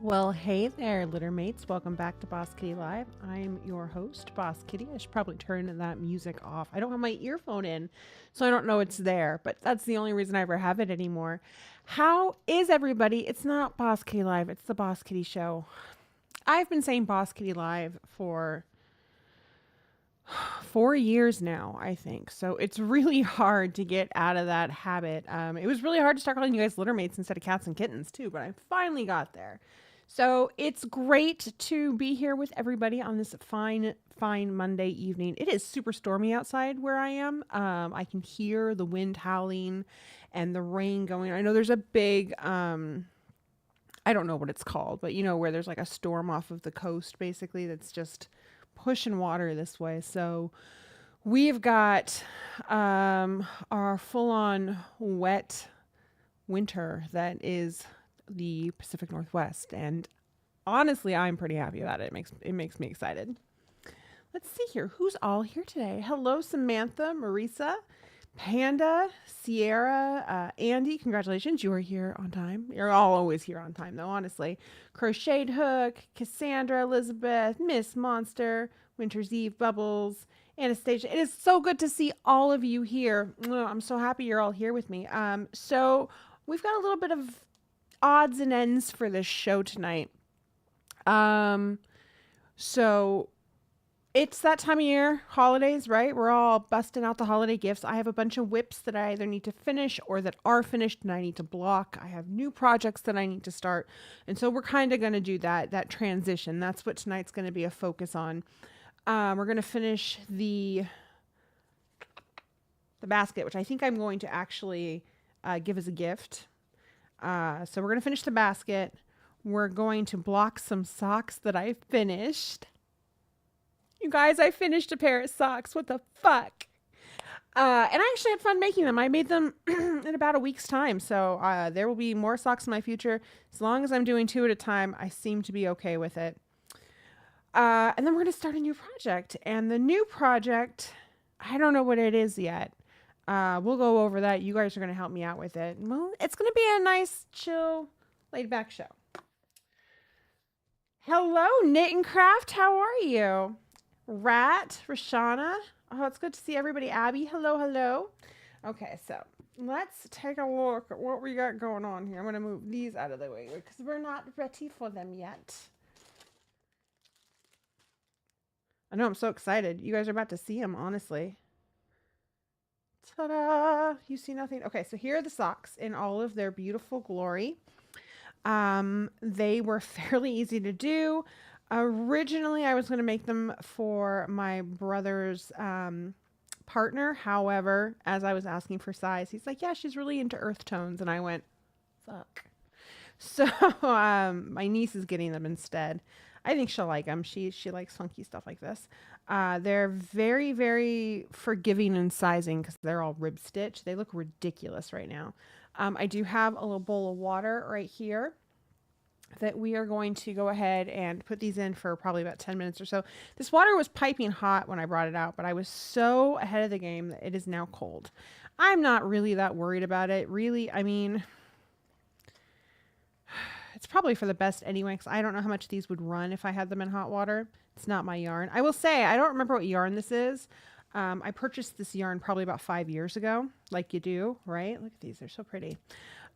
Well, hey there, litter mates. Welcome back to Boss Kitty Live. I'm your host, Boss Kitty. I should probably turn that music off. I don't have my earphone in, so I don't know it's there, but that's the only reason I ever have it anymore. How is everybody? It's not Boss Kitty Live, it's the Boss Kitty Show. I've been saying Boss Kitty Live for 4 years now, I think. So it's really hard to get out of that habit. It was really hard to start calling you guys litter mates instead of cats and kittens too, but I finally got there. So it's great to be here with everybody on this fine Monday evening. It is super stormy outside where I am. I can hear the wind howling and the rain going. I know there's a big, I don't know what it's called, but you know, where there's like a storm off of the coast, basically, that's just pushing water this way. So we've got our full-on wet winter that is the Pacific Northwest, and honestly, I'm pretty happy about it. It makes me excited. Let's see here. Who's all here today? Hello, Samantha, Marisa, Panda, Sierra, Andy. Congratulations, you are here on time. You're all always here on time, though, honestly. Crocheted Hook, Cassandra, Elizabeth, Miss Monster, Winter's Eve, Bubbles, Anastasia. It is so good to see all of you here. I'm so happy you're all here with me. So we've got a little bit of odds and ends for this show tonight. So it's that time of year, holidays, right? We're all busting out the holiday gifts. I have a bunch of whips that I either need to finish or that are finished and I need to block. I have new projects that I need to start. And so we're kind of going to do that transition. That's what tonight's going to be a focus on. We're going to finish the basket, which I think I'm going to actually give as a gift. So we're going to finish the basket. We're going to block some socks that I finished. You guys, I finished a pair of socks. What the fuck? And I actually had fun making them. I made them in about a week's time. So there will be more socks in my future. As long as I'm doing 2 at a time, I seem to be okay with it. And then we're going to start a new project. And the new project, I don't know what it is yet. We'll go over that. You guys are going to help me out with it. Well, it's going to be a nice, chill, laid-back show. Hello, Knit and Craft. How are you? Rat, Rashana. Oh, it's good to see everybody. Abby, hello, hello. Okay, so let's take a look at what we got going on here. I'm going to move these out of the way because we're not ready for them yet. I know, I'm so excited. You guys are about to see them, honestly. Ta-da! You see nothing? Okay, so here are the socks in all of their beautiful glory. They were fairly easy to do. Originally, I was going to make them for my brother's partner. However, as I was asking for size, he's like, yeah, she's really into earth tones. And I went, fuck. So my niece is getting them instead. I think she'll like them. She likes funky stuff like this. They're very, very forgiving in sizing because they're all rib stitch. They look ridiculous right now. I do have a little bowl of water right here that we are going to go ahead and put these in for probably about 10 minutes or so. This water was piping hot when I brought it out, but I was so ahead of the game that it is now cold. I'm not really that worried about it. Really, I mean, it's probably for the best anyway, because I don't know how much these would run if I had them in hot water. It's not my yarn. I will say, I don't remember what yarn this is. I purchased this yarn probably about 5 years ago, like you do, right? Look at these. They're so pretty.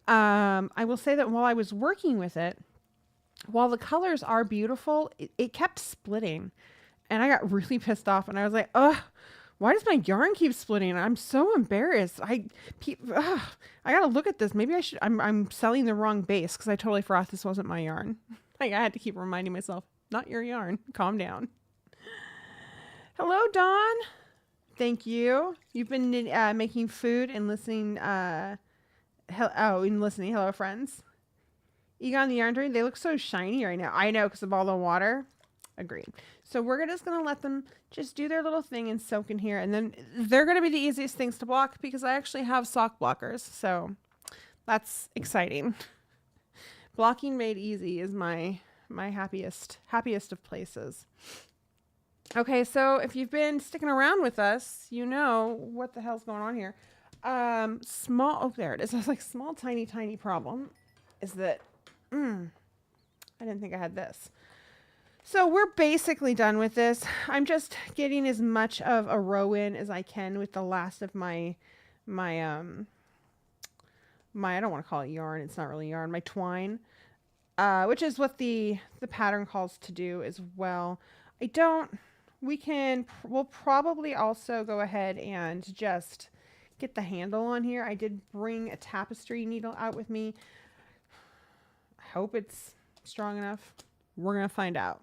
I will say that while I was working with it, while the colors are beautiful, it kept splitting. And I got really pissed off. And I was like, ugh, why does my yarn keep splitting? I'm so embarrassed. I got to look at this. Maybe I should. I'm selling the wrong base because I totally forgot this wasn't my yarn. Like, I had to keep reminding myself, not your yarn. Calm down. Hello, Dawn. Thank you. You've been making food and listening. Listening. Hello, friends. Egon the yarn tree, they look so shiny right now. I know, because of all the water. Agreed. So we're just going to let them just do their little thing and soak in here. And then they're going to be the easiest things to block because I actually have sock blockers. So that's exciting. Blocking made easy is my happiest of places. Okay, so if you've been sticking around with us, you know what the hell's going on here. Oh, there it is. I was like, small, tiny problem is that I didn't think I had this. So we're basically done with this. I'm just getting as much of a row in as I can with the last of my I don't want to call it yarn. It's not really yarn. My twine, which is what the pattern calls to do as well. We'll probably also go ahead and just get the handle on here. I did bring a tapestry needle out with me. I hope it's strong enough. We're going to find out.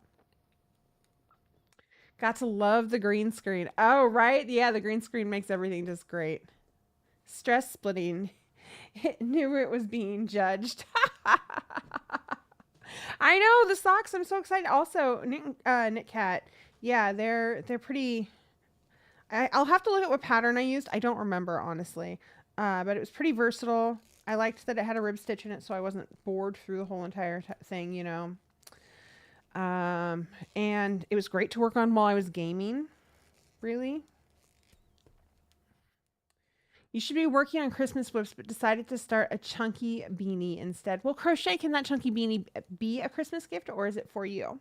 Got to love the green screen. Oh, right. Yeah, the green screen makes everything just great. Stress splitting. It knew it was being judged. I know the socks. I'm so excited. Also, Knit Cat. Yeah, they're pretty. I'll have to look at what pattern I used. I don't remember, honestly. But it was pretty versatile. I liked that it had a rib stitch in it, so I wasn't bored through the whole entire thing, you know. And it was great to work on while I was gaming. Really. You should be working on Christmas whips, but decided to start a chunky beanie instead. Well, crochet, can that chunky beanie be a Christmas gift, or is it for you?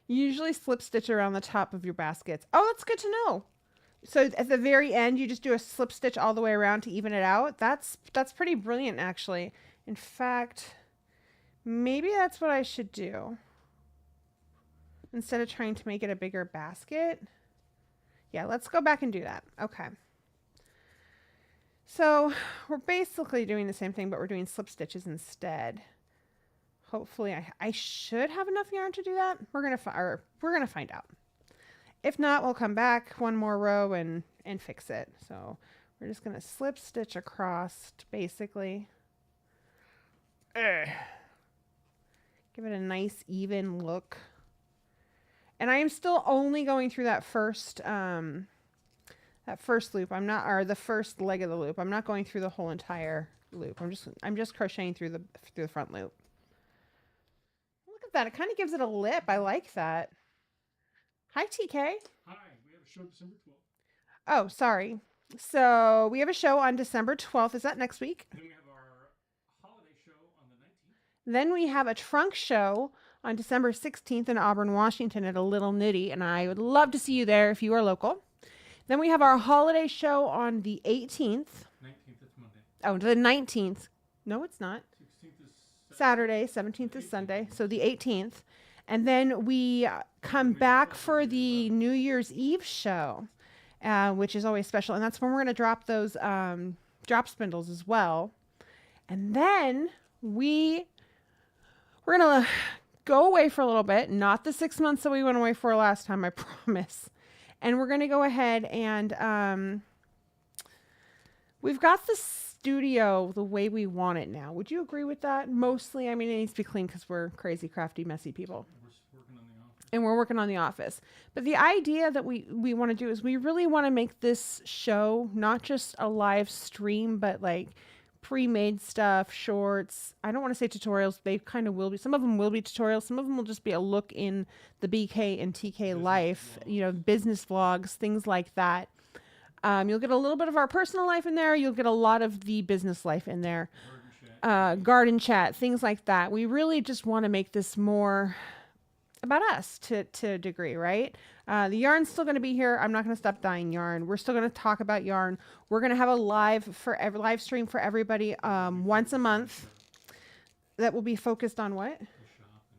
You usually slip stitch around the top of your baskets. Oh, that's good to know. So at the very end, you just do a slip stitch all the way around to even it out. That's pretty brilliant, actually. In fact, maybe that's what I should do. Instead of trying to make it a bigger basket. Yeah, let's go back and do that. Okay. So we're basically doing the same thing, but we're doing slip stitches instead. Hopefully I should have enough yarn to do that. We're gonna find out. If not, we'll come back one more row and fix it. So we're just gonna slip stitch across basically. Ugh. Give it a nice even look. And I am still only going through that first loop. I'm not, or the first leg of the loop. I'm not going through the whole entire loop. I'm just crocheting through the front loop. Look at that. It kind of gives it a lip. I like that. Hi, TK. Hi. We have a show December 12th. Oh, sorry. So we have a show on December 12th. Is that next week? Then we have our holiday show on the 19th. Then we have a trunk show on December 16th in Auburn, Washington at a Little Nitty, and I would love to see you there if you are local. Then we have our holiday show on the 18th. 19th, it's Monday. Oh, the 19th. No, it's not. 16th is Saturday. 17th is Sunday. So the 18th. And then we come back for the New Year's Eve show, which is always special. And that's when we're going to drop those drop spindles as well. And then we're going to go away for a little bit. Not the 6 months that we went away for last time, I promise. And we're going to go ahead and we've got the studio the way we want it now. Would you agree with that? Mostly, I mean, it needs to be clean because we're crazy, crafty, messy people. And we're working on the office. But the idea that we want to do is we really want to make this show not just a live stream, but like pre-made stuff, shorts. I don't want to say tutorials. They kind of will be. Some of them will be tutorials. Some of them will just be a look in the BK and TK life, you know, business vlogs, things like that. You'll get a little bit of our personal life in there. You'll get a lot of the business life in there. Garden chat, things like that. We really just want to make this more about us to a degree, right? The yarn's still going to be here. I'm not going to stop dyeing yarn. We're still going to talk about yarn. We're going to have a live stream for everybody once a month that will be focused on what?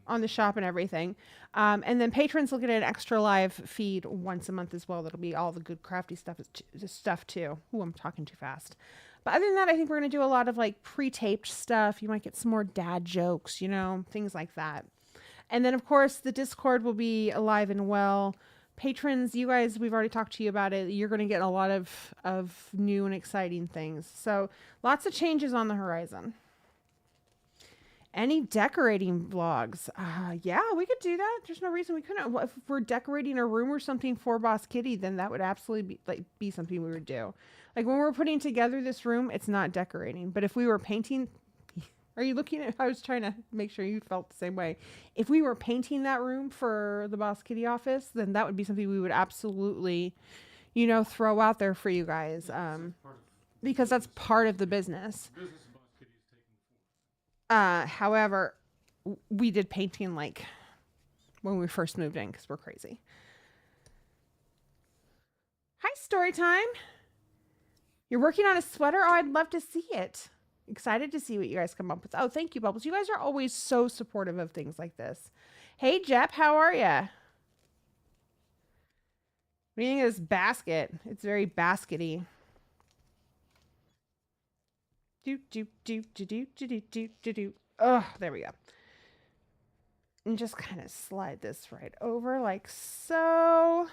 On the shop and everything. And then patrons will get an extra live feed once a month as well. That'll be all the good crafty stuff too. Ooh, I'm talking too fast. But other than that, I think we're going to do a lot of like pre-taped stuff. You might get some more dad jokes, you know, things like that. And then, of course, the Discord will be alive and well. Patrons, you guys, we've already talked to you about it. You're going to get a lot of new and exciting things. So lots of changes on the horizon. Any decorating vlogs? Yeah, we could do that. There's no reason we couldn't. If we're decorating a room or something for Boss Kitty, then that would absolutely be something we would do. Like when we're putting together this room, it's not decorating. But if we were painting... Are you looking at, I was trying to make sure you felt the same way. If we were painting that room for the Boss Kitty office, then that would be something we would absolutely, you know, throw out there for you guys. Because that's part of the business. However, we did painting like when we first moved in because we're crazy. Hi, story time. You're working on a sweater? Oh, I'd love to see it. Excited to see what you guys come up with. Oh, thank you, Bubbles. You guys are always so supportive of things like this. Hey, Jep, how are you? What do you think of this basket? It's very baskety. Do do do do do do do do do do. Oh, there we go. And just kind of slide this right over like so.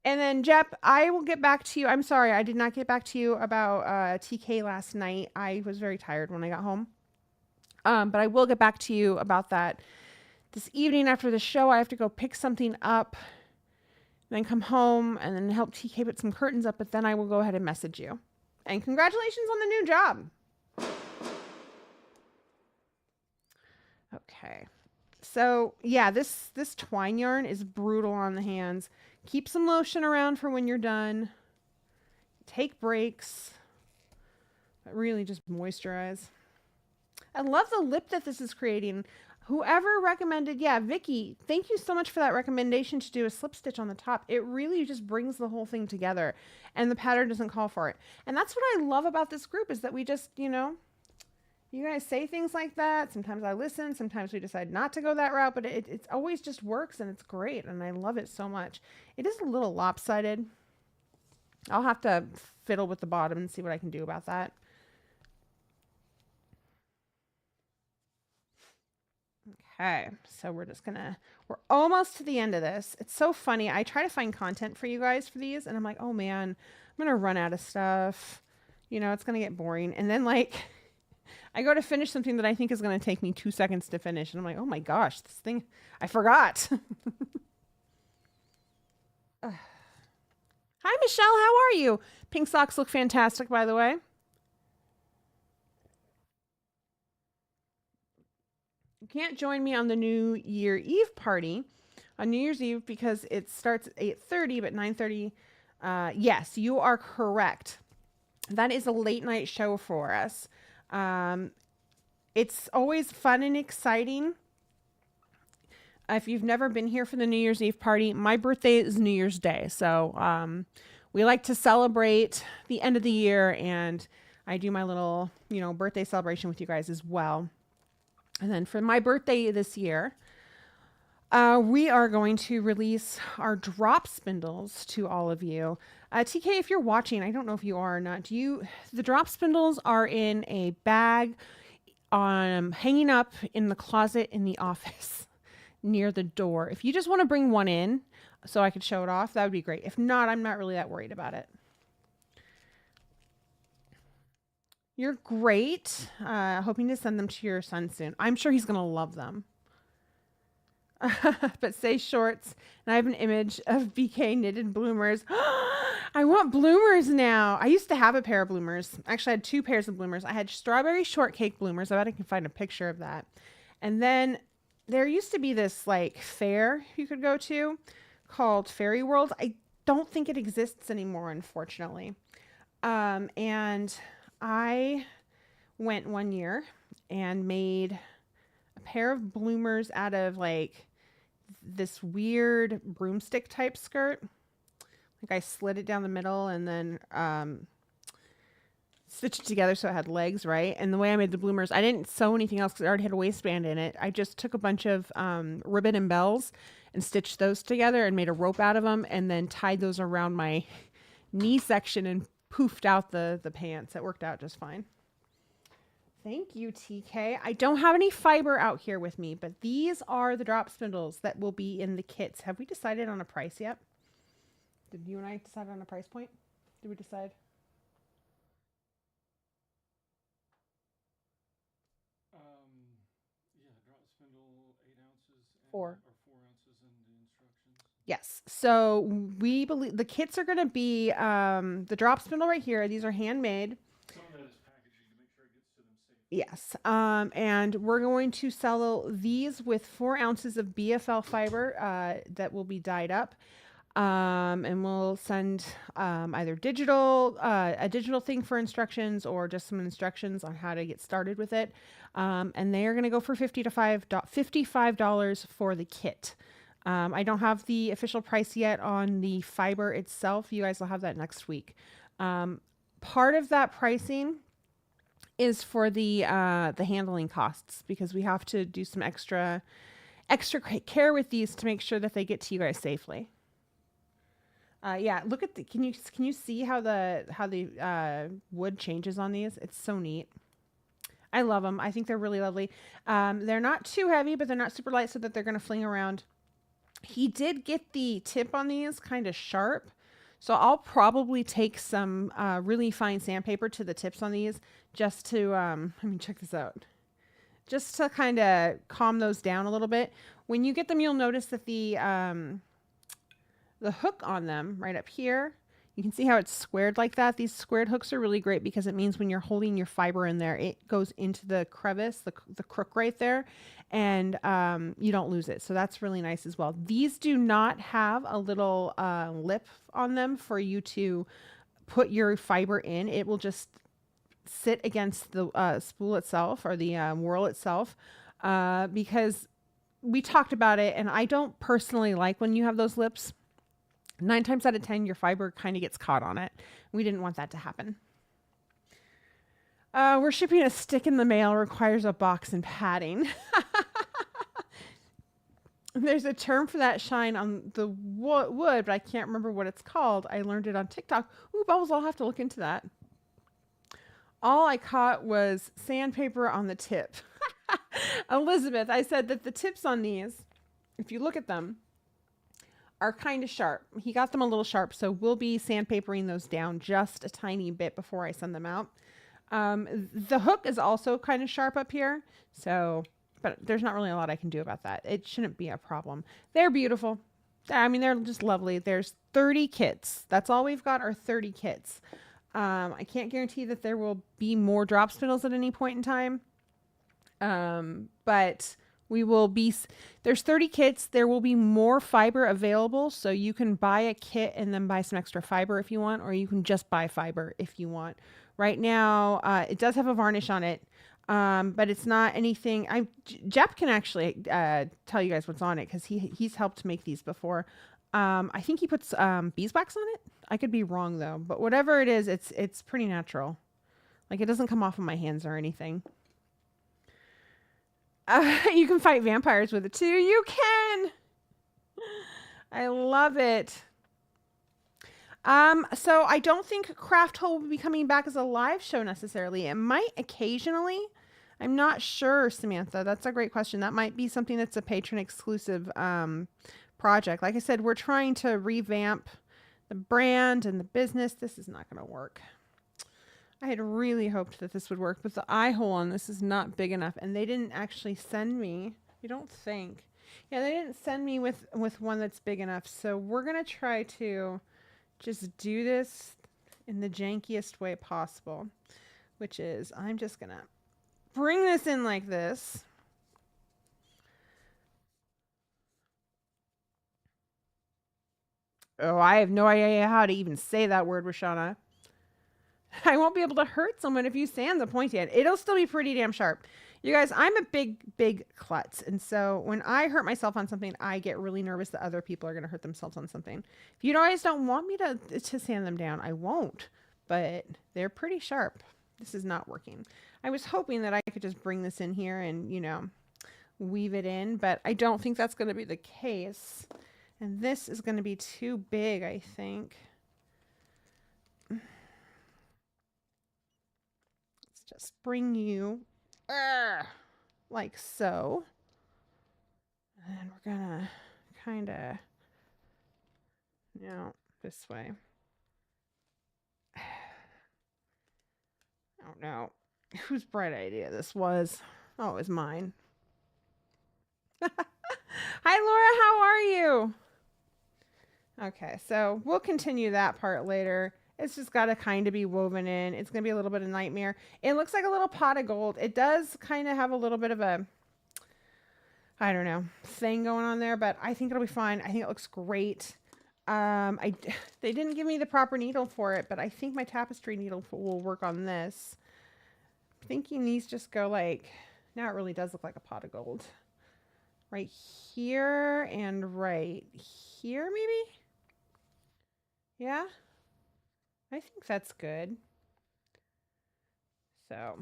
And then, Jep, I will get back to you. I'm sorry, I did not get back to you about TK last night. I was very tired when I got home. But I will get back to you about that this evening after the show. I have to go pick something up, then come home and then help TK put some curtains up. But then I will go ahead and message you. And congratulations on the new job. Okay. So yeah, this twine yarn is brutal on the hands. Keep some lotion around for when you're done. Take breaks. But really just moisturize. I love the lip that this is creating. Whoever recommended, yeah, Vicky, thank you so much for that recommendation to do a slip stitch on the top. It really just brings the whole thing together and the pattern doesn't call for it. And that's what I love about this group is that we just, you know, you guys say things like that. Sometimes I listen. Sometimes we decide not to go that route, but it always just works and it's great. And I love it so much. It is a little lopsided. I'll have to fiddle with the bottom and see what I can do about that. Okay, so we're almost to the end of this. It's so funny. I try to find content for you guys for these, and I'm like, oh man, I'm going to run out of stuff. You know, it's going to get boring. And then, like, I go to finish something that I think is going to take me 2 seconds to finish. And I'm like, oh my gosh, this thing, I forgot. Hi, Michelle. How are you? Pink socks look fantastic, by the way. You can't join me on the New Year Eve party on New Year's Eve because it starts at 8:30, but 9:30. Yes, you are correct. That is a late night show for us. It's always fun and exciting. If you've never been here for the New Year's Eve party, my birthday is New Year's Day. So we like to celebrate the end of the year, and I do my little, you know, birthday celebration with you guys as well. And then for my birthday this year, we are going to release our drop spindles to all of you. TK, if you're watching, I don't know if you are or not. The drop spindles are in a bag hanging up in the closet in the office near the door. If you just want to bring one in so I could show it off, that would be great. If not, I'm not really that worried about it. You're great. Hoping to send them to your son soon. I'm sure he's going to love them. But say shorts. And I have an image of BK knitted bloomers. I want bloomers now. I used to have a pair of bloomers. Actually, I had 2 pairs of bloomers. I had strawberry shortcake bloomers. I bet I can find a picture of that. And then there used to be this like fair you could go to called Fairy World. I don't think it exists anymore, unfortunately. And I went one year and made a pair of bloomers out of like this weird broomstick type skirt. Like I slid it down the middle and then stitched it together so it had legs, right? And the way I made the bloomers, I didn't sew anything else because I already had a waistband in it. I just took a bunch of ribbon and bells and stitched those together and made a rope out of them and then tied those around my knee section and poofed out the pants. It worked out just fine. Thank you, TK. I don't have any fiber out here with me, but these are the drop spindles that will be in the kits. Have we decided on a price yet? Did you and I decide on a price point? Did we decide? Yeah, drop spindle 8 ounces. And, 4. Or 4 ounces in the instructions. Yes. So we believe the kits are going to be the drop spindle right here. These are handmade. Some of that is packaging to make sure it gets to them safe. Yes. And we're going to sell these with 4 ounces of BFL fiber that will be dyed up. And we'll send either a digital thing for instructions or just some instructions on how to get started with it. And they are going to go for $55 for the kit. I don't have the official price yet on the fiber itself. You guys will have that next week. Part of that pricing is for the handling costs, because we have to do some extra care with these to make sure that they get to you guys safely. Yeah, look at can you see how the wood changes on these? It's so neat. I love them. I think they're really lovely. They're not too heavy, but they're not super light, so that they're going to fling around. He did get the tip on these kind of sharp, so I'll probably take some really fine sandpaper to the tips on these just to let me check this out. Just to kind of calm those down a little bit. When you get them, you'll notice that the hook on them right up here, you can see how it's squared like that. These squared hooks are really great because it means when you're holding your fiber in there, it goes into the crevice, the crook right there, and you don't lose it. So that's really nice as well. These do not have a little lip on them for you to put your fiber in. It will just sit against the spool itself, or the whorl itself, because we talked about it, and I don't personally like when you have those lips. 9 times out of 10, your fiber kind of gets caught on it. We didn't want that to happen. We're shipping a stick in the mail, requires a box and padding. There's a term for that shine on the wood, but I can't remember what it's called. I learned it on TikTok. Ooh, Bubbles, I'll have to look into that. All I caught was sandpaper on the tip. Elizabeth, I said that the tips on these, if you look at them, are kind of sharp. He got them a little sharp, so we'll be sandpapering those down just a tiny bit before I send them out. The hook is also kind of sharp up here, so, but there's not really a lot I can do about that. It shouldn't be a problem. They're beautiful. I mean, they're just lovely. There's 30 kits. That's all we've got are 30 kits. I can't guarantee that there will be more drop spindles at any point in time. But we will be, there's 30 kits. There will be more fiber available. So you can buy a kit and then buy some extra fiber if you want, or you can just buy fiber if you want. Right now, it does have a varnish on it. But it's not anything. Jeff can actually, tell you guys what's on it, cause he's helped make these before. I think he puts, beeswax on it. I could be wrong though, but whatever it is, it's pretty natural. Like, it doesn't come off of my hands or anything. You can fight vampires with it too. You can. I love it. So I don't think Craft Hole will be coming back as a live show necessarily. It might occasionally. I'm not sure, Samantha. That's a great question. That might be something that's a patron exclusive project. Like I said, we're trying to revamp the brand and the business. This is not going to work. I had really hoped that this would work, but the eye hole on this is not big enough, and they didn't actually send me. You don't think? Yeah, they didn't send me with one that's big enough. So we're going to try to just do this in the jankiest way possible, which is I'm just going to bring this in like this. Oh, I have no idea how to even say that word, Rashana. I won't be able to hurt someone if you sand the pointy end. It'll still be pretty damn sharp. You guys, I'm a big klutz. And so when I hurt myself on something, I get really nervous that other people are going to hurt themselves on something. If you guys don't want me to sand them down, I won't. But they're pretty sharp. This is not working. I was hoping that I could just bring this in here and, you know, weave it in. But I don't think that's going to be the case. And this is going to be too big, I think. Just bring you like so, and we're gonna kind of, you know, this way. I don't know whose bright idea this was. Oh, it was mine. Hi Laura, how are you? Okay, so we'll continue that part later. It's just got to kind of be woven in. It's going to be a little bit of nightmare. It looks like a little pot of gold. It does kind of have a little bit of a, I don't know, thing going on there, but I think it'll be fine. I think it looks great. They didn't give me the proper needle for it, but I think my tapestry needle will work on this. I'm thinking these just go like, now it really does look like a pot of gold. Right here and right here, maybe? Yeah, I think that's good. So,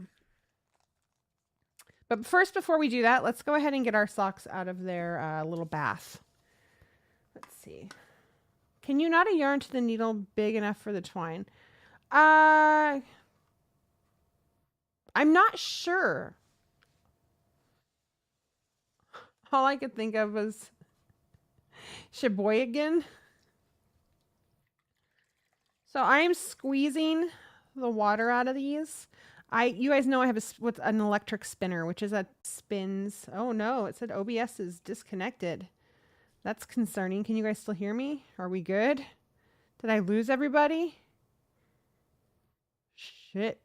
but first, before we do that, let's go ahead and get our socks out of their little bath. Let's see. Can you knot a yarn to the needle big enough for the twine? I'm not sure. All I could think of was Sheboygan. So I'm squeezing the water out of these. You guys know I have what's an electric spinner, which is that spins. Oh no, it said OBS is disconnected. That's concerning. Can you guys still hear me? Are we good? Did I lose everybody? Shit.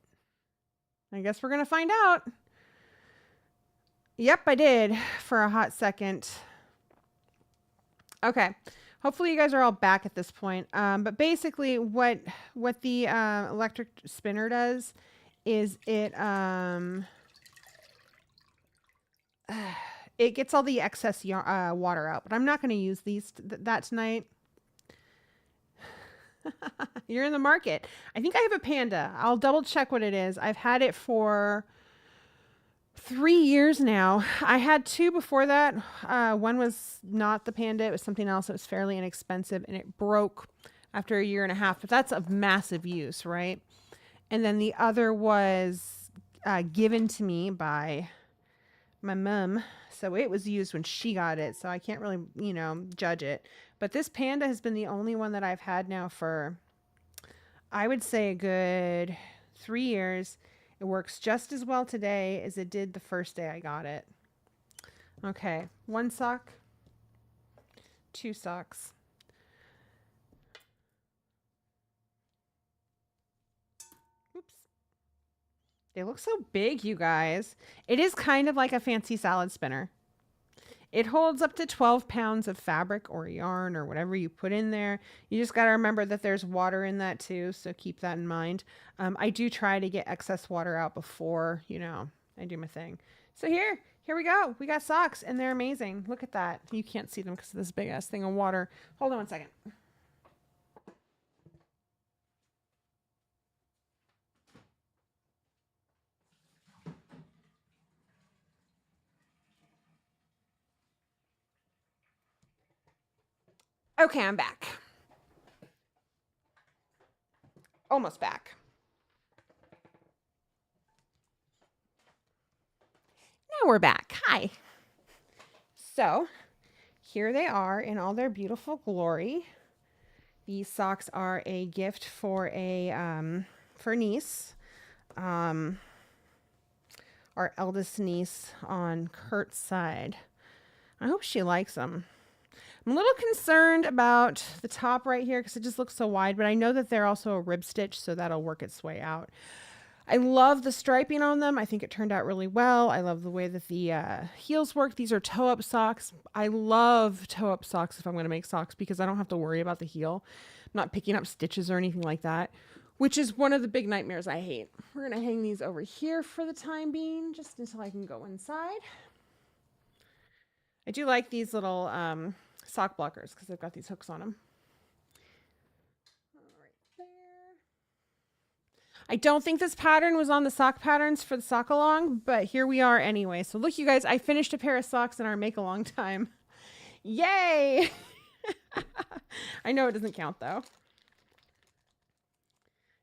I guess we're going to find out. Yep, I did for a hot second. Okay. Hopefully you guys are all back at this point. But basically what the electric spinner does is it gets all the excess water out. But I'm not going to use that tonight. You're in the market. I think I have a Panda. I'll double check what it is. I've had it for 3 years now. I had 2 before that. One was not the Panda. It was something else that was fairly inexpensive, and it broke after 1.5 years. But that's of massive use, right? And then the other was given to me by my mom. So it was used when she got it. So I can't really, judge it. But this Panda has been the only one that I've had now for, I would say, a good 3 years. It works just as well today as it did the first day I got it. Okay, 1 sock, 2 socks. Oops. They look so big, you guys. It is kind of like a fancy salad spinner. It holds up to 12 pounds of fabric or yarn or whatever you put in there. You just got to remember that there's water in that too, so keep that in mind. I do try to get excess water out before, I do my thing. So here we go. We got socks, and they're amazing. Look at that. You can't see them because of this big-ass thing of water. Hold on 1 second. Okay, I'm back. Almost back. Now we're back. Hi. So here they are in all their beautiful glory. These socks are a gift for for niece. Our eldest niece on Kurt's side. I hope she likes them. I'm a little concerned about the top right here because it just looks so wide, but I know that they're also a rib stitch, so that'll work its way out. I love the striping on them. I think it turned out really well. I love the way that the heels work. These are toe-up socks. I love toe-up socks if I'm going to make socks because I don't have to worry about the heel. I'm not picking up stitches or anything like that, which is one of the big nightmares I hate. We're going to hang these over here for the time being, just until I can go inside. I do like these little sock blockers because they've got these hooks on them. Right there. I don't think this pattern was on the sock patterns for the sock along, but here we are anyway. So look, you guys, I finished a pair of socks in our make along time. Yay! I know it doesn't count though.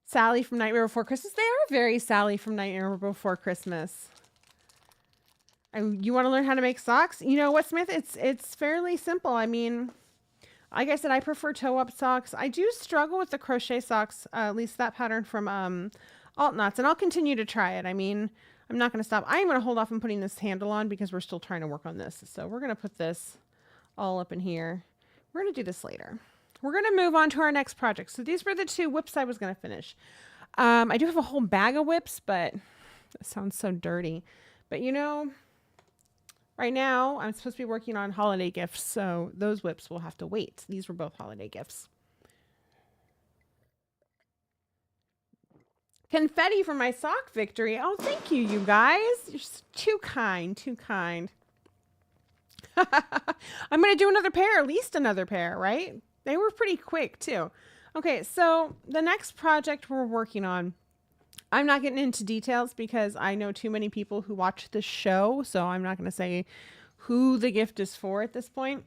Sally from Nightmare Before Christmas. They are very Sally from Nightmare Before Christmas. You want to learn how to make socks? You know what, Smith? It's fairly simple. I mean, like I said, I prefer toe-up socks. I do struggle with the crochet socks, at least that pattern from Alt Knots, and I'll continue to try it. I mean, I'm not going to stop. I am going to hold off on putting this handle on because we're still trying to work on this. So we're going to put this all up in here. We're going to do this later. We're going to move on to our next project. So these were the 2 whips I was going to finish. I do have a whole bag of whips, but that sounds so dirty. But Right now, I'm supposed to be working on holiday gifts, so those whips will have to wait. These were both holiday gifts. Confetti for my sock victory. Oh, thank you, you guys. You're too kind, too kind. I'm going to do another pair, at least another pair, right? They were pretty quick, too. Okay, so the next project we're working on, I'm not getting into details because I know too many people who watch this show, so I'm not going to say who the gift is for at this point.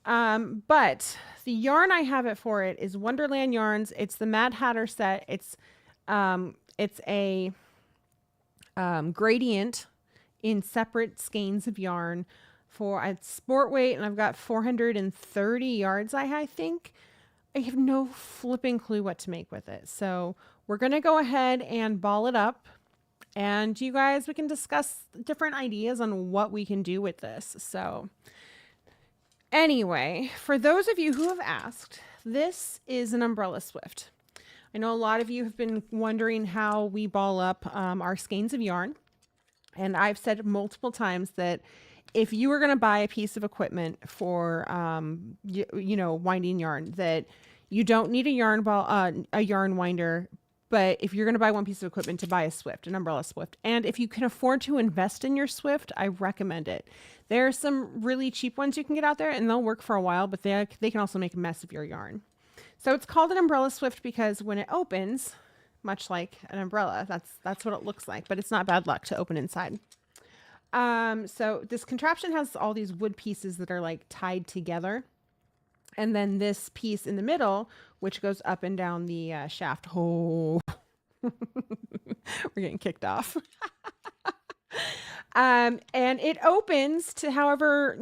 But the yarn I have it for it is Wonderland Yarns. It's the Mad Hatter set. It's a gradient in separate skeins of yarn for a sport weight, and I've got 430 yards, I think. I have no flipping clue what to make with it. So we're going to go ahead and ball it up. And you guys, we can discuss different ideas on what we can do with this. So anyway, for those of you who have asked, this is an umbrella swift. I know a lot of you have been wondering how we ball up our skeins of yarn. And I've said multiple times that if you were going to buy a piece of equipment for, winding yarn, that you don't need a yarn ball, a yarn winder. But if you're going to buy one piece of equipment, to buy a Swift, an umbrella Swift. And if you can afford to invest in your Swift, I recommend it. There are some really cheap ones you can get out there, and they'll work for a while, but they can also make a mess of your yarn. So it's called an umbrella Swift because when it opens, much like an umbrella, that's what it looks like, but it's not bad luck to open inside. So this contraption has all these wood pieces that are like tied together. And then this piece in the middle, which goes up and down the shaft. Oh, we're getting kicked off. And it opens to however,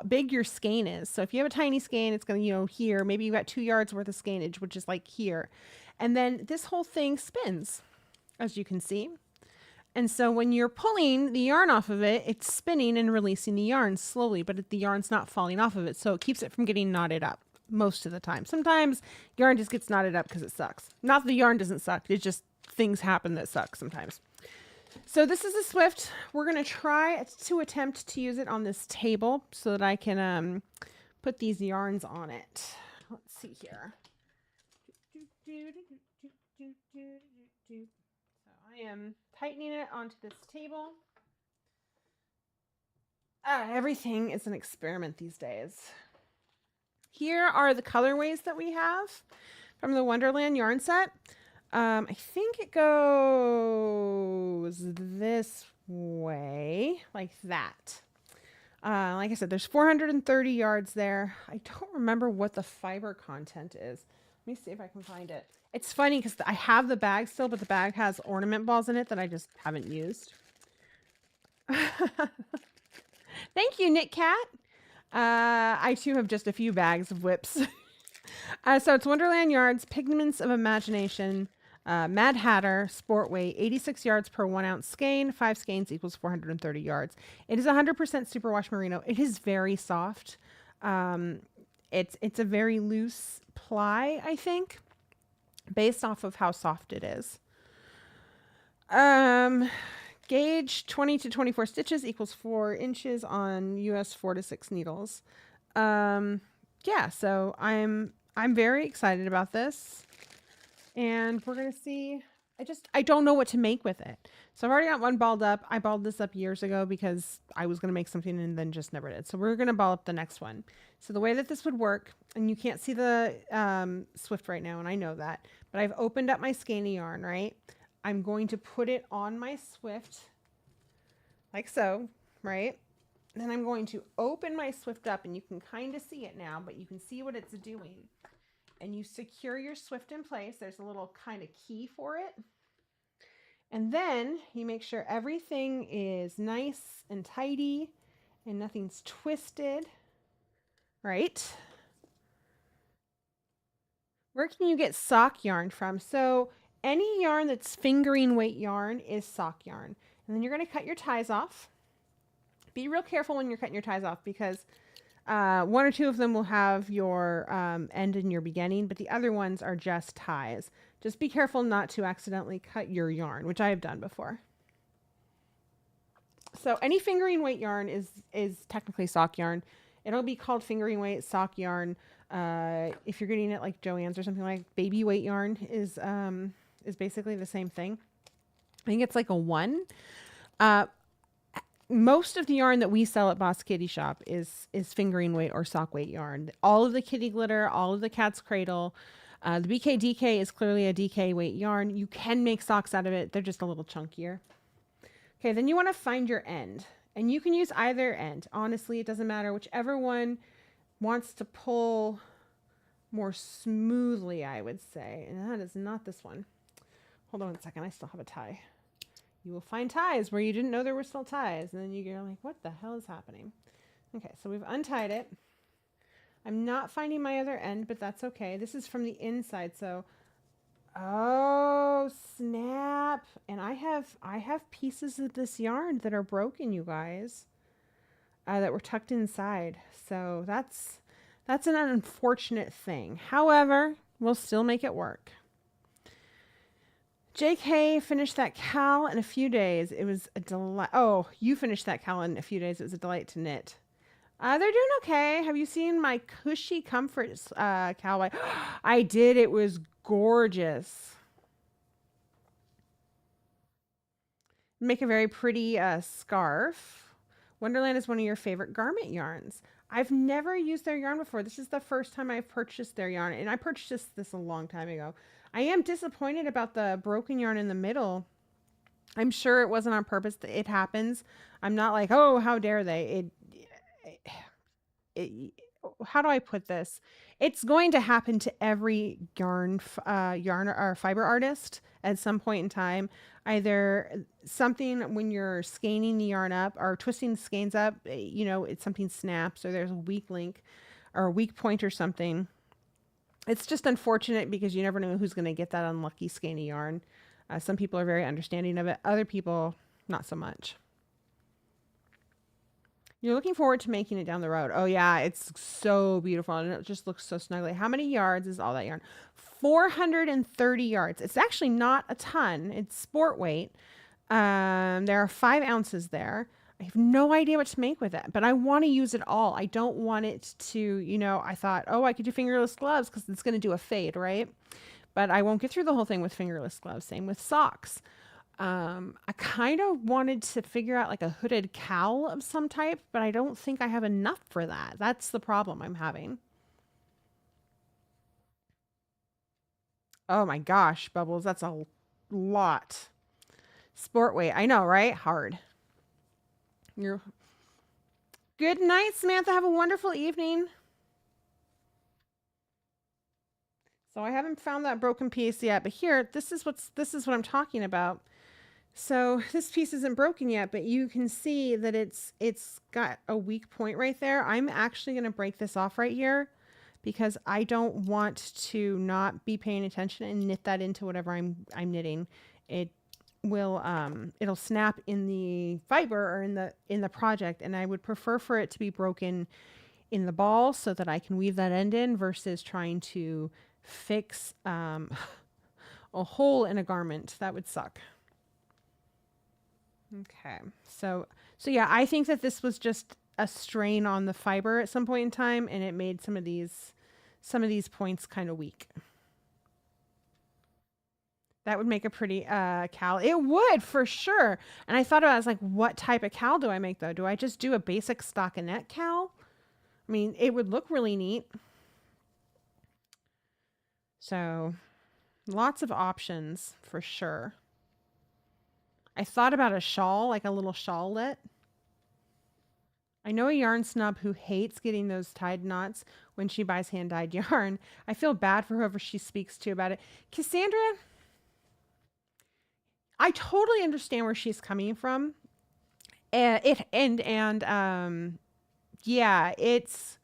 big your skein is. So if you have a tiny skein, it's going to, here, maybe you've got 2 yards worth of skeinage, which is like here. And then this whole thing spins, as you can see. And so when you're pulling the yarn off of it, it's spinning and releasing the yarn slowly, but the yarn's not falling off of it. So it keeps it from getting knotted up most of the time. Sometimes yarn just gets knotted up because it sucks. Not that the yarn doesn't suck. It's just things happen that suck sometimes. So this is a Swift. We're going to try to attempt to use it on this table so that I can put these yarns on it. Let's see here. So I am tightening it onto this table. Everything is an experiment these days. Here are the colorways that we have from the Wonderland yarn set. I think it goes this way, like that. Like I said, there's 430 yards there. I don't remember what the fiber content is. Let me see if I can find it. It's funny because I have the bag still, but the bag has ornament balls in it that I just haven't used. Thank you, Knit Cat. I too have just a few bags of whips. So it's Wonderland Yards, Pigments of Imagination, Mad Hatter, Sport Weight, 86 yards per 1 ounce skein. 5 skeins equals 430 yards. It is 100% superwash merino. It is very soft. It's a very loose ply, I think, based off of how soft it is. Gauge 20 to 24 stitches equals 4 inches on US 4 to 6 needles. Yeah, so I'm very excited about this, and we're gonna see. I don't know what to make with it. So I've already got one balled up. I balled this up years ago because I was gonna make something and then just never did. So we're gonna ball up the next one. So the way that this would work, and you can't see the Swift right now, and I know that, but I've opened up my skein of yarn, right? I'm going to put it on my Swift, like so, right? Then I'm going to open my Swift up, and you can kind of see it now, but you can see what it's doing. And you secure your Swift in place. There's a little kind of key for it. And then you make sure everything is nice and tidy and nothing's twisted, right? Where can you get sock yarn from? So any yarn that's fingering weight yarn is sock yarn. And then you're going to cut your ties off. Be real careful when you're cutting your ties off because 1 or 2 of them will have your end and your beginning, but the other ones are just ties. Just be careful not to accidentally cut your yarn, which I have done before. So any fingering weight yarn is technically sock yarn. It'll be called fingering weight sock yarn. If you're getting it like Joann's or something, like baby weight yarn is basically the same thing. I think it's like a 1. Uh, Most of the yarn that we sell at Boss Kitty Shop is fingering weight or sock weight yarn. All of the kitty glitter, all of the cat's cradle. The BK DK is clearly a DK weight yarn. You can make socks out of it. They're just a little chunkier. Okay, then you want to find your end. And you can use either end. Honestly, it doesn't matter. Whichever one wants to pull more smoothly, I would say. And that is not this one. Hold on a second. I still have a tie. You will find ties where you didn't know there were still ties. And then you're like, what the hell is happening? Okay, so we've untied it. I'm not finding my other end, but that's okay. This is from the inside, so oh snap. And I have pieces of this yarn that are broken, you guys, that were tucked inside. So that's an unfortunate thing. However, we'll still make it work. JK finished that cowl in a few days. It was a delight. Oh, you finished that cowl in a few days. It was a delight to knit. They're doing okay. Have you seen my Cushy Comforts cowl? I did. It was gorgeous. Make a very pretty scarf. Wonderland is one of your favorite garment yarns. I've never used their yarn before. This is the first time I've purchased their yarn, and I purchased this a long time ago. I am disappointed about the broken yarn in the middle. I'm sure it wasn't on purpose. It happens. I'm not like, oh, how dare they? How do I put this? It's going to happen to every yarn or fiber artist at some point in time. Either something when you're skeining the yarn up or twisting the skeins up, it's something snaps or there's a weak link or a weak point or something. It's just unfortunate because you never know who's going to get that unlucky skeiny yarn. Some people are very understanding of it. Other people, not so much. You're looking forward to making it down the road. Oh yeah, it's so beautiful and it just looks so snuggly. How many yards is all that yarn? 430 yards. It's actually not a ton. It's sport weight. There are 5 ounces there. I have no idea what to make with it, but I want to use it all. I don't want it to, I thought, oh, I could do fingerless gloves because it's going to do a fade, right? But I won't get through the whole thing with fingerless gloves. Same with socks. I kind of wanted to figure out like a hooded cowl of some type, but I don't think I have enough for that. That's the problem I'm having. Oh my gosh, Bubbles, that's a lot. Sport weight. I know, right? Hard. You're good night, Samantha. Have a wonderful evening. So I haven't found that broken piece yet, but here, this is what I'm talking about. So this piece isn't broken yet, but you can see that it's got a weak point right there. I'm actually going to break this off right here because I don't want to not be paying attention and knit that into whatever I'm knitting. It will it'll snap in the fiber or in the project, and I would prefer for it to be broken in the ball so that I can weave that end in versus trying to fix a hole in a garment. That would suck. Okay, so yeah, I think that this was just a strain on the fiber at some point in time, and it made some of these points kind of weak. That would make a pretty cowl. It would for sure. And I thought about it, I was like, what type of cowl do I make though? Do I just do a basic stockinette cowl? I mean, it would look really neat. So lots of options for sure. I thought about a shawl, like a little shawlette. I know a yarn snub who hates getting those tied knots when she buys hand-dyed yarn. I feel bad for whoever she speaks to about it. Cassandra, I totally understand where she's coming from. Yeah, it's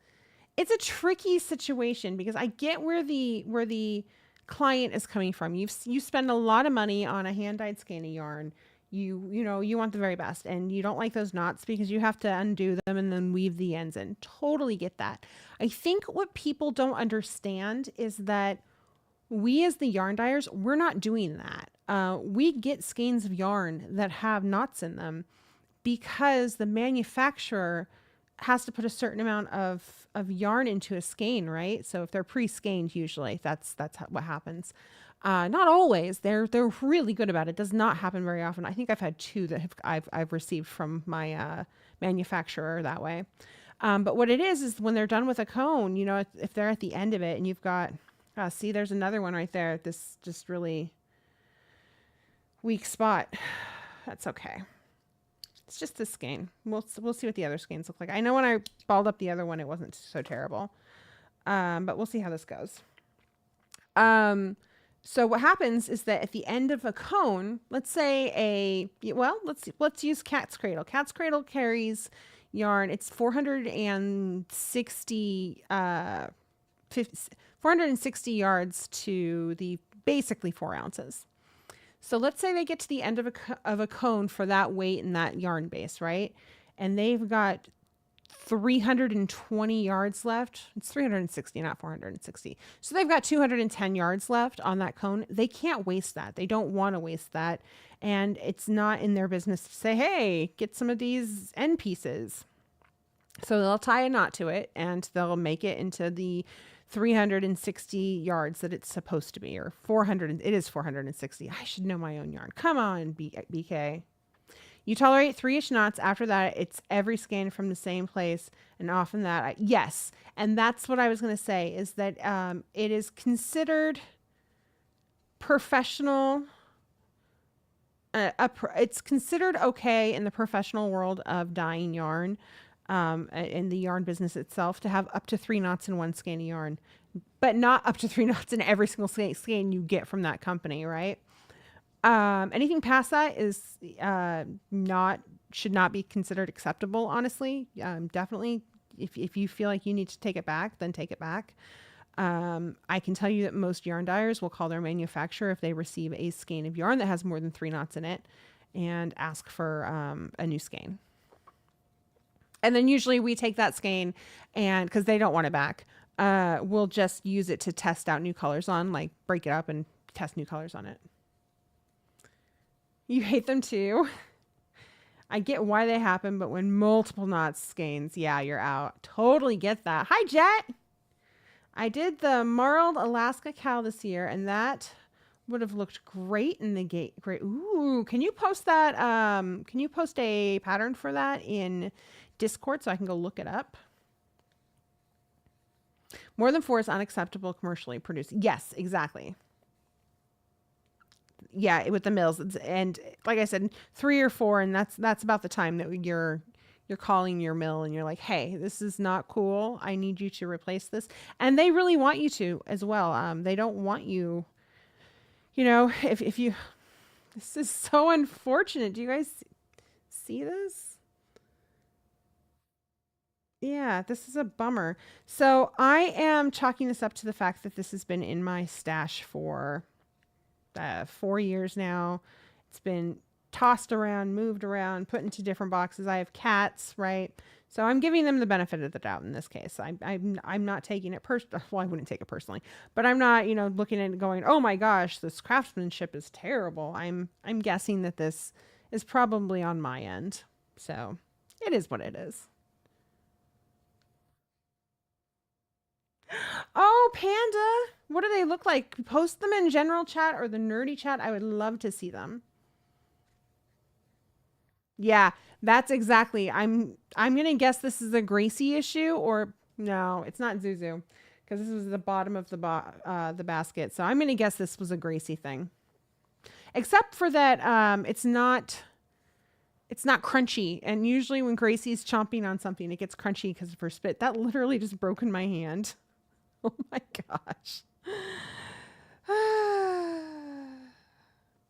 a tricky situation because I get where the client is coming from. You spend a lot of money on a hand-dyed skein of yarn. You want the very best, and you don't like those knots because you have to undo them and then weave the ends in. Totally get that. I think what people don't understand is that we as the yarn dyers, we're not doing that. We get skeins of yarn that have knots in them, because the manufacturer has to put a certain amount of yarn into a skein, right? So if they're pre-skeined, usually that's what happens. Not always. They're really good about it. Does not happen very often. I think I've had two that I've received from my manufacturer that way. But what it is when they're done with a cone, you know, if they're at the end of it and you've got, see, there's another one right there. This just really weak spot. That's okay. It's just this skein. We'll see what the other skeins look like. I know when I balled up the other one, it wasn't so terrible. But we'll see how this goes. So what happens is that at the end of a cone, let's say let's use Cat's Cradle. Cat's Cradle carries yarn. It's 460 yards to the basically 4 ounces. So let's say they get to the end of a cone for that weight and that yarn base, right? And they've got 320 yards left. It's 360, not 460. So they've got 210 yards left on that cone. They can't waste that. They don't want to waste that. And it's not in their business to say, hey, get some of these end pieces. So they'll tie a knot to it and they'll make it into the 360 yards that it's supposed to be, or 400. It is 460. I should know my own yarn. Come on, BK. You tolerate 3-ish knots. After that, it's every skein from the same place. And often that, yes. And that's what I was going to say, is that it is considered professional. It's considered okay in the professional world of dyeing yarn. In the yarn business itself, to have up to 3 knots in one skein of yarn, but not up to 3 knots in every single skein you get from that company, right? Anything past that is should not be considered acceptable, honestly. Definitely, if you feel like you need to take it back, then take it back. I can tell you that most yarn dyers will call their manufacturer if they receive a skein of yarn that has more than 3 knots in it and ask for a new skein. And then usually we take that skein and because they don't want it back, we'll just use it to test out new colors on, like break it up and test new colors on it. You hate them too. I get why they happen, but when multiple knots skeins, yeah, you're out. Totally get that. Hi, Jet. I did the marled Alaska cow this year, and that would have looked great in the gate. Great. Ooh, can you post that? Can you post a pattern for that in Discord so I can go look it up? More than 4 is unacceptable commercially produced. Yes, exactly. Yeah, with the mills, and like I said, 3 or 4, and that's about the time that you're calling your mill and you're like, hey, this is not cool. I need you to replace this, and they really want you to as well. They don't want you. You know, if you, this is so unfortunate. Do you guys see this? Yeah, this is a bummer. So I am chalking this up to the fact that this has been in my stash for 4 years now. It's been tossed around, moved around, put into different boxes. I have cats, right? So I'm giving them the benefit of the doubt in this case. I'm not taking it personally. Well, I wouldn't take it personally, but I'm not, looking at it going, oh my gosh, this craftsmanship is terrible. I'm guessing that this is probably on my end. So it is what it is. Oh, Panda. What do they look like? Post them in general chat or the nerdy chat. I would love to see them. Yeah, that's exactly. I'm going to guess this is a Gracie issue, or no, it's not Zuzu because this was the bottom of the basket. So I'm going to guess this was a Gracie thing. Except for that it's not crunchy, and usually when Gracie's chomping on something it gets crunchy because of her spit. That literally just broke in my hand. Oh my gosh.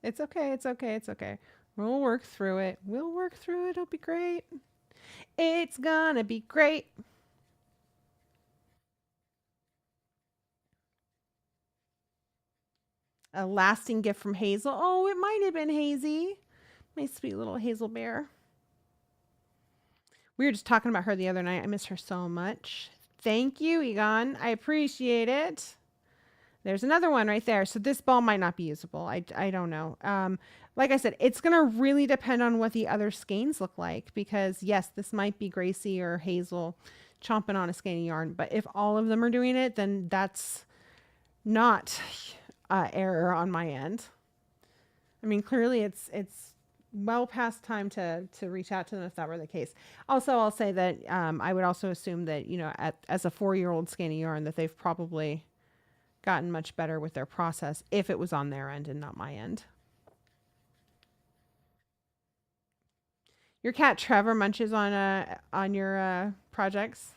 It's okay. It's okay. It's okay. We'll work through it. We'll work through it. It'll be great. It's gonna be great. A lasting gift from Hazel. Oh, it might have been Hazy. My sweet little Hazel bear. We were just talking about her the other night. I miss her so much. Thank you, Egon. I appreciate it. There's another one right there. So this ball might not be usable. I don't know. Like I said, it's going to really depend on what the other skeins look like, because yes, this might be Gracie or Hazel chomping on a skein of yarn, but if all of them are doing it, then that's not error on my end. I mean, clearly it's well past time to reach out to them if that were the case. Also, I'll say that I would also assume that, you know, as a 4-year-old skein of yarn, that they've probably gotten much better with their process if it was on their end and not my end. Your cat Trevor munches on your projects.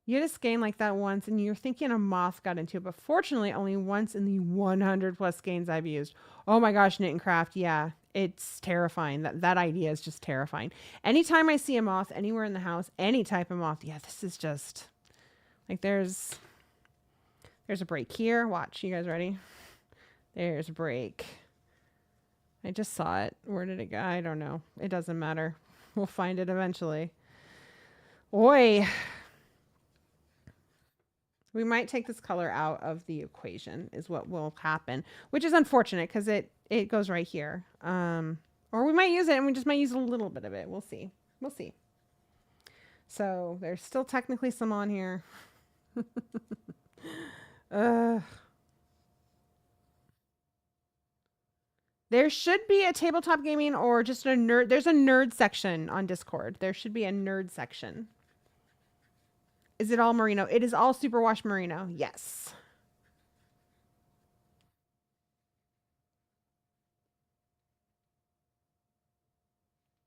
You had a skein like that once, and you're thinking a moth got into it, but fortunately, only once in the 100 plus skeins I've used. Oh my gosh, Knit and Craft, yeah, it's terrifying. That idea is just terrifying. Anytime I see a moth anywhere in the house, any type of moth, yeah, this is just like there's a break here. Watch, you guys ready? There's a break. I just saw it. Where did it go? I don't know. It doesn't matter. We'll find it eventually. Oi. We might take this color out of the equation is what will happen, which is unfortunate because it goes right here. Or we might use it and we just might use a little bit of it. We'll see. We'll see. So there's still technically some on here. There should be a tabletop gaming or just a nerd. There's a nerd section on Discord. There should be a nerd section. Is it all merino? It is all superwash merino. Yes.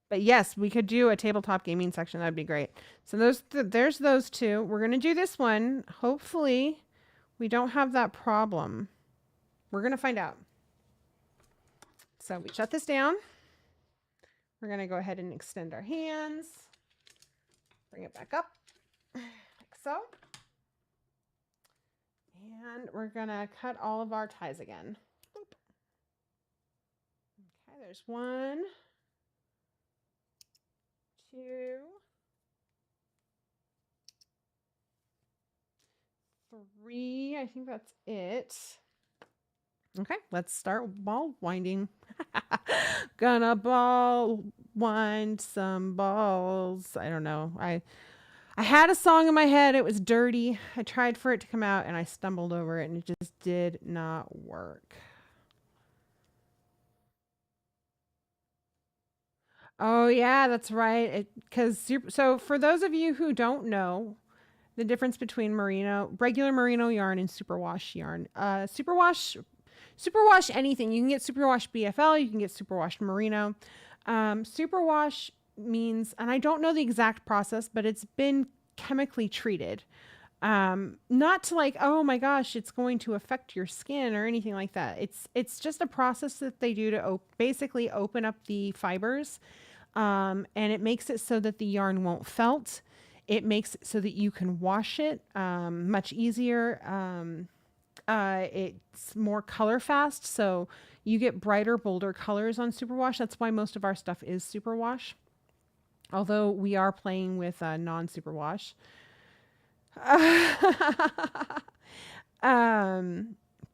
But yes, we could do a tabletop gaming section. That'd be great. So there's those two. We're going to do this one. Hopefully we don't have that problem. We're going to find out. So we shut this down. We're going to go ahead and extend our hands. Bring it back up. Like so. And we're going to cut all of our ties again. Boop. Okay, there's 1, 2, 3. I think that's it. Okay, let's start ball winding. Gonna ball wind some balls. I don't know. I had a song in my head. It was dirty. I tried for it to come out and I stumbled over it and it just did not work. Oh yeah, that's right. So for those of you who don't know the difference between regular merino yarn and superwash yarn, superwash anything. You can get superwash BFL, you can get superwash merino. Superwash means, and I don't know the exact process, but it's been chemically treated. Not to like, oh my gosh, it's going to affect your skin or anything like that. It's just a process that they do to basically open up the fibers. And it makes it so that the yarn won't felt. It makes it so that you can wash it much easier. It's more color fast, so you get brighter, bolder colors on superwash. That's why most of our stuff is superwash, although we are playing with non-superwash.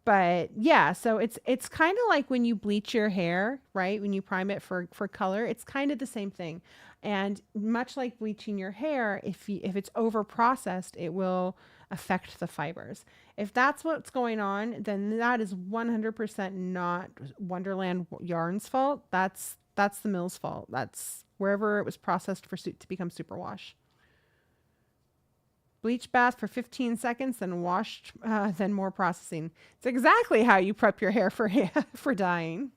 But yeah, so it's kind of like when you bleach your hair, right? When you prime it for color, it's kind of the same thing. And much like bleaching your hair, if it's over processed, it will affect the fibers. If that's what's going on, then that is 100% not Wonderland Yarn's fault. That's the mill's fault. That's wherever it was processed to become superwash. Bleach bath for 15 seconds, then washed, then more processing. It's exactly how you prep your hair for dyeing.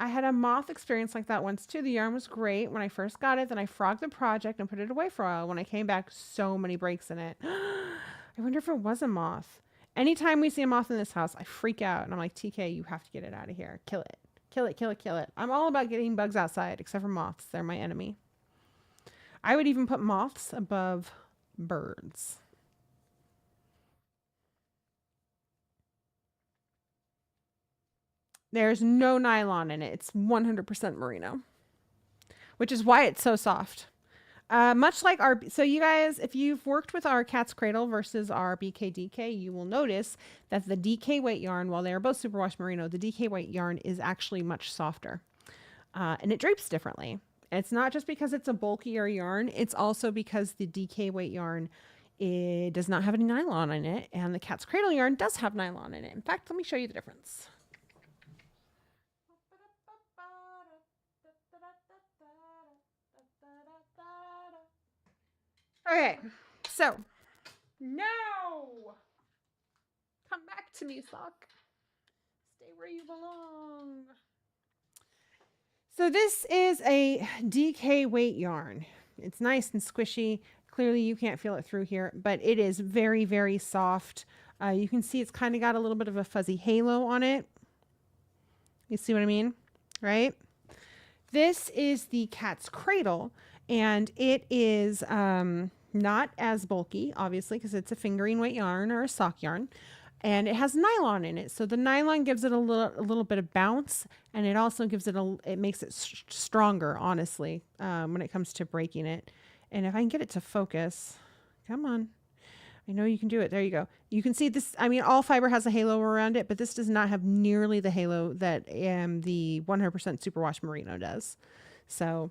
I had a moth experience like that once too. The yarn was great when I first got it. Then I frogged the project and put it away for a while. When I came back, so many breaks in it. I wonder if it was a moth. Anytime we see a moth in this house, I freak out. And I'm like, TK, you have to get it out of here. Kill it. Kill it, kill it, kill it. I'm all about getting bugs outside, except for moths. They're my enemy. I would even put moths above birds. There's no nylon in it. It's 100% merino, which is why it's so soft. Much like our, so you guys, if you've worked with our Cat's Cradle versus our BK you will notice that the DK weight yarn, while they are both superwash merino, the DK weight yarn is actually much softer, and it drapes differently. It's not just because it's a bulkier yarn; it's also because the DK weight yarn, it does not have any nylon in it, and the Cat's Cradle yarn does have nylon in it. In fact, let me show you the difference. Okay, so no, come back to me, sock. Stay where you belong. So this is a DK weight yarn. It's nice and squishy. Clearly you can't feel it through here, but it is very, very soft. You can see it's kind of got a little bit of a fuzzy halo on it. You see what I mean? Right? This is the Cat's Cradle, and it is not as bulky, obviously, because it's a fingering weight yarn or a sock yarn, and it has nylon in it. So the nylon gives it a little bit of bounce, and it also gives it it makes it stronger, honestly, when it comes to breaking it. And if I can get it to focus, come on. I know you can do it. There you go. You can see this. I mean, all fiber has a halo around it, but this does not have nearly the halo that the 100% superwash merino does. So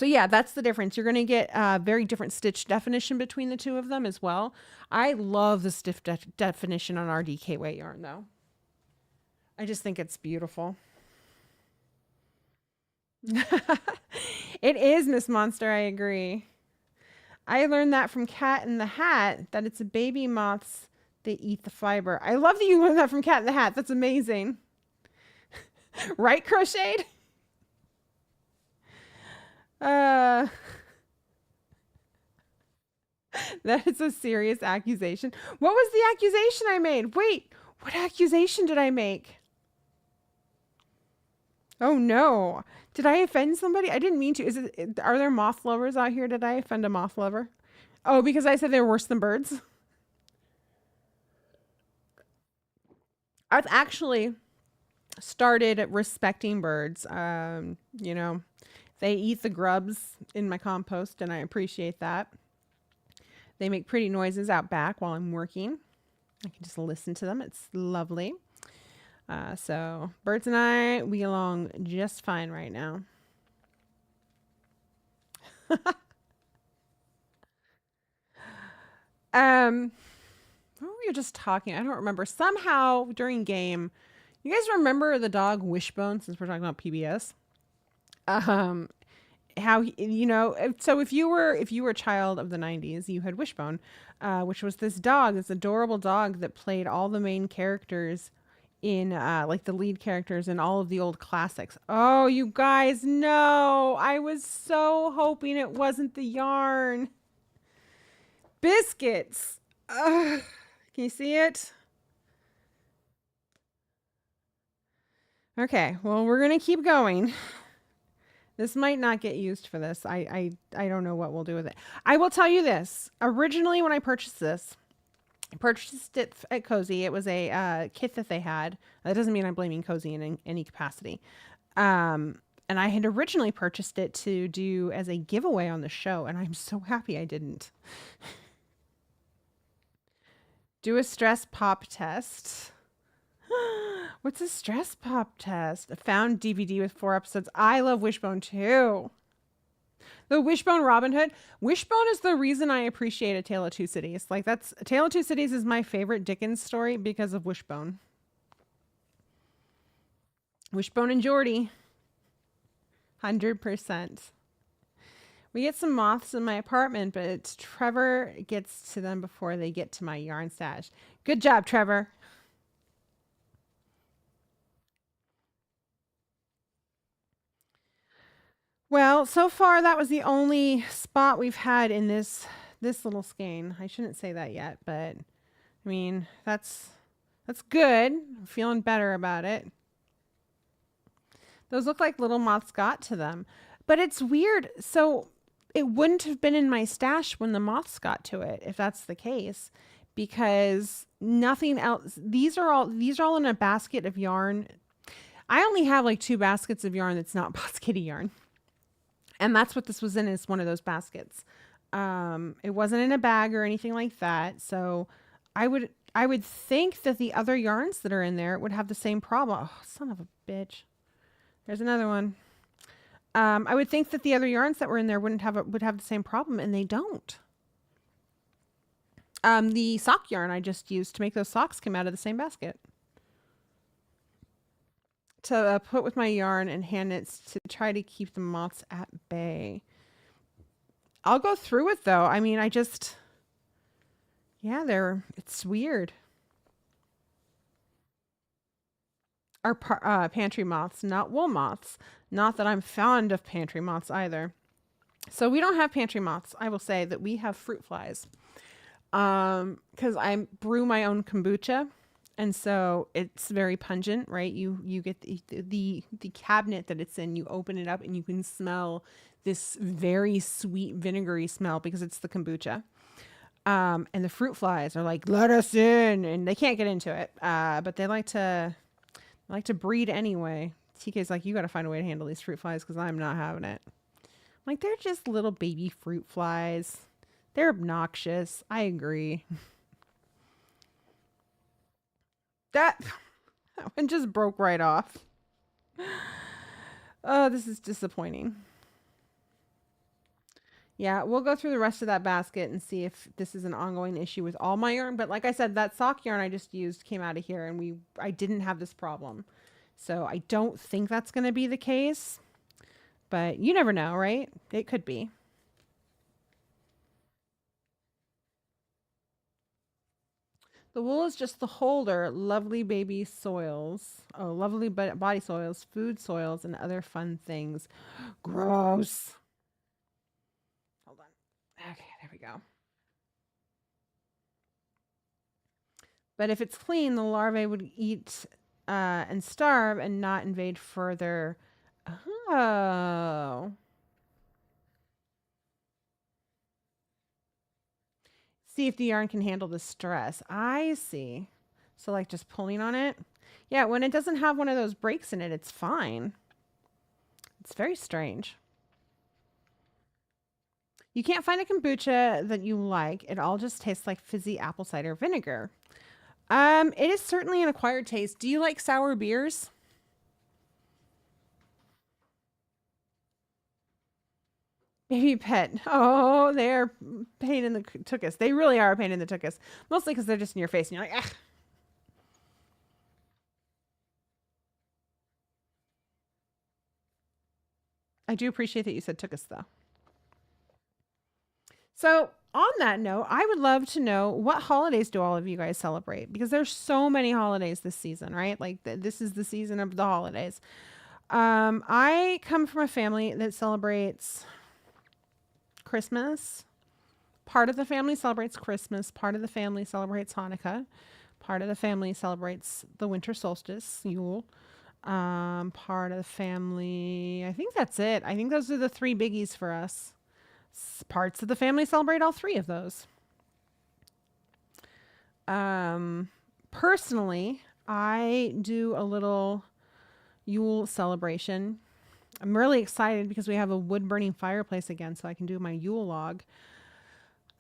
yeah, that's the difference. You're going to get a very different stitch definition between the two of them as well. I love the stiff definition on our DK weight yarn, though. I just think it's beautiful. It is, Miss Monster. I agree. I learned that from Cat in the Hat, that it's a baby moths that eat the fiber. I love that you learned that from Cat in the Hat. That's amazing. Right, Crocheted? That is a serious accusation. What was the accusation I made? Wait, what accusation did I make? Oh no. Did I offend somebody? I didn't mean to. Are there moth lovers out here? Did I offend a moth lover? Oh, because I said they're worse than birds? I've actually started respecting birds. You know, they eat the grubs in my compost, and I appreciate that. They make pretty noises out back while I'm working. I can just listen to them. It's lovely. So birds and I, we get along just fine right now. What were we just talking? I don't remember. Somehow during game, you guys remember the dog Wishbone, since we're talking about PBS? How you know, so if you were a child of the 90s, you had Wishbone, which was this dog, this adorable dog that played all the main characters in like the lead characters in all of the old classics. Oh, you guys, no, I was so hoping it wasn't the yarn. Biscuits. Ugh. Can you see it? Okay, well, we're gonna keep going. This might not get used for this. I don't know what we'll do with it. I will tell you this. Originally, when I purchased this, I purchased it at Cozy. It was a kit that they had. That doesn't mean I'm blaming Cozy in any capacity. And I had originally purchased it to do as a giveaway on the show, and I'm so happy I didn't. Do a stress pop test. What's a stress pop test? A found DVD with 4 episodes. I love Wishbone too. The Wishbone Robin Hood. Wishbone is the reason I appreciate A Tale of Two Cities. Like A Tale of Two Cities is my favorite Dickens story because of Wishbone. Wishbone and Geordie. 100%. We get some moths in my apartment, but Trevor gets to them before they get to my yarn stash. Good job, Trevor. Well, so far that was the only spot we've had in this little skein. I shouldn't say that yet, but I mean, that's good. I'm feeling better about it. Those look like little moths got to them. But it's weird. So it wouldn't have been in my stash when the moths got to it, if that's the case, because nothing else. These are all in a basket of yarn. I only have like 2 baskets of yarn that's not Boss Kitty yarn. And that's what this was in, is one of those baskets. It wasn't in a bag or anything like that. So I would think that the other yarns that are in there would have the same problem. Oh, son of a bitch. There's another one. I would think that the other yarns that were in there would have the same problem, and they don't. The sock yarn I just used to make those socks came out of the same basket. To put with my yarn and hand knits to try to keep the moths at bay. I'll go through it though. I mean, yeah, it's weird. Are pantry moths, not wool moths. Not that I'm fond of pantry moths either. So we don't have pantry moths. I will say that we have fruit flies. Because I brew my own kombucha, and so it's very pungent, right? You get the cabinet that it's in. You open it up, and you can smell this very sweet vinegary smell because it's the kombucha. And the fruit flies are like, let us in, and they can't get into it. But they like to breed anyway. TK's like, you got to find a way to handle these fruit flies because I'm not having it. I'm like, they're just little baby fruit flies. They're obnoxious. I agree. That one just broke right off. Oh, this is disappointing. Yeah, we'll go through the rest of that basket and see if this is an ongoing issue with all my yarn. But like I said, that sock yarn I just used came out of here, and I didn't have this problem. So I don't think that's going to be the case. But you never know, right? It could be. The wool is just the holder. Lovely baby soils. Oh, lovely body soils, food soils, and other fun things. Gross. Hold on. Okay, there we go. But if it's clean, the larvae would eat and starve and not invade further. Oh. See if the yarn can handle the stress. I see. So like just pulling on it. Yeah, when it doesn't have one of those breaks in it, it's fine. It's very strange. You can't find a kombucha that you like. It all just tastes like fizzy apple cider vinegar. It is certainly an acquired taste. Do you like sour beers? Baby pet. Oh, they're pain in the tuchus. They really are a pain in the tuchus. Mostly because they're just in your face and you're like, ah. I do appreciate that you said tuchus though. So on that note, I would love to know, what holidays do all of you guys celebrate? Because there's so many holidays this season, right? Like this is the season of the holidays. I come from a family that celebrates Christmas. Part of the family celebrates Christmas. Part of the family celebrates Hanukkah. Part of the family celebrates the winter solstice, Yule. Part of the family, I think that's it. I think those are the three biggies for us. Parts of the family celebrate all three of those. Personally, I do a little Yule celebration. I'm really excited because we have a wood burning fireplace again, so I can do my Yule log.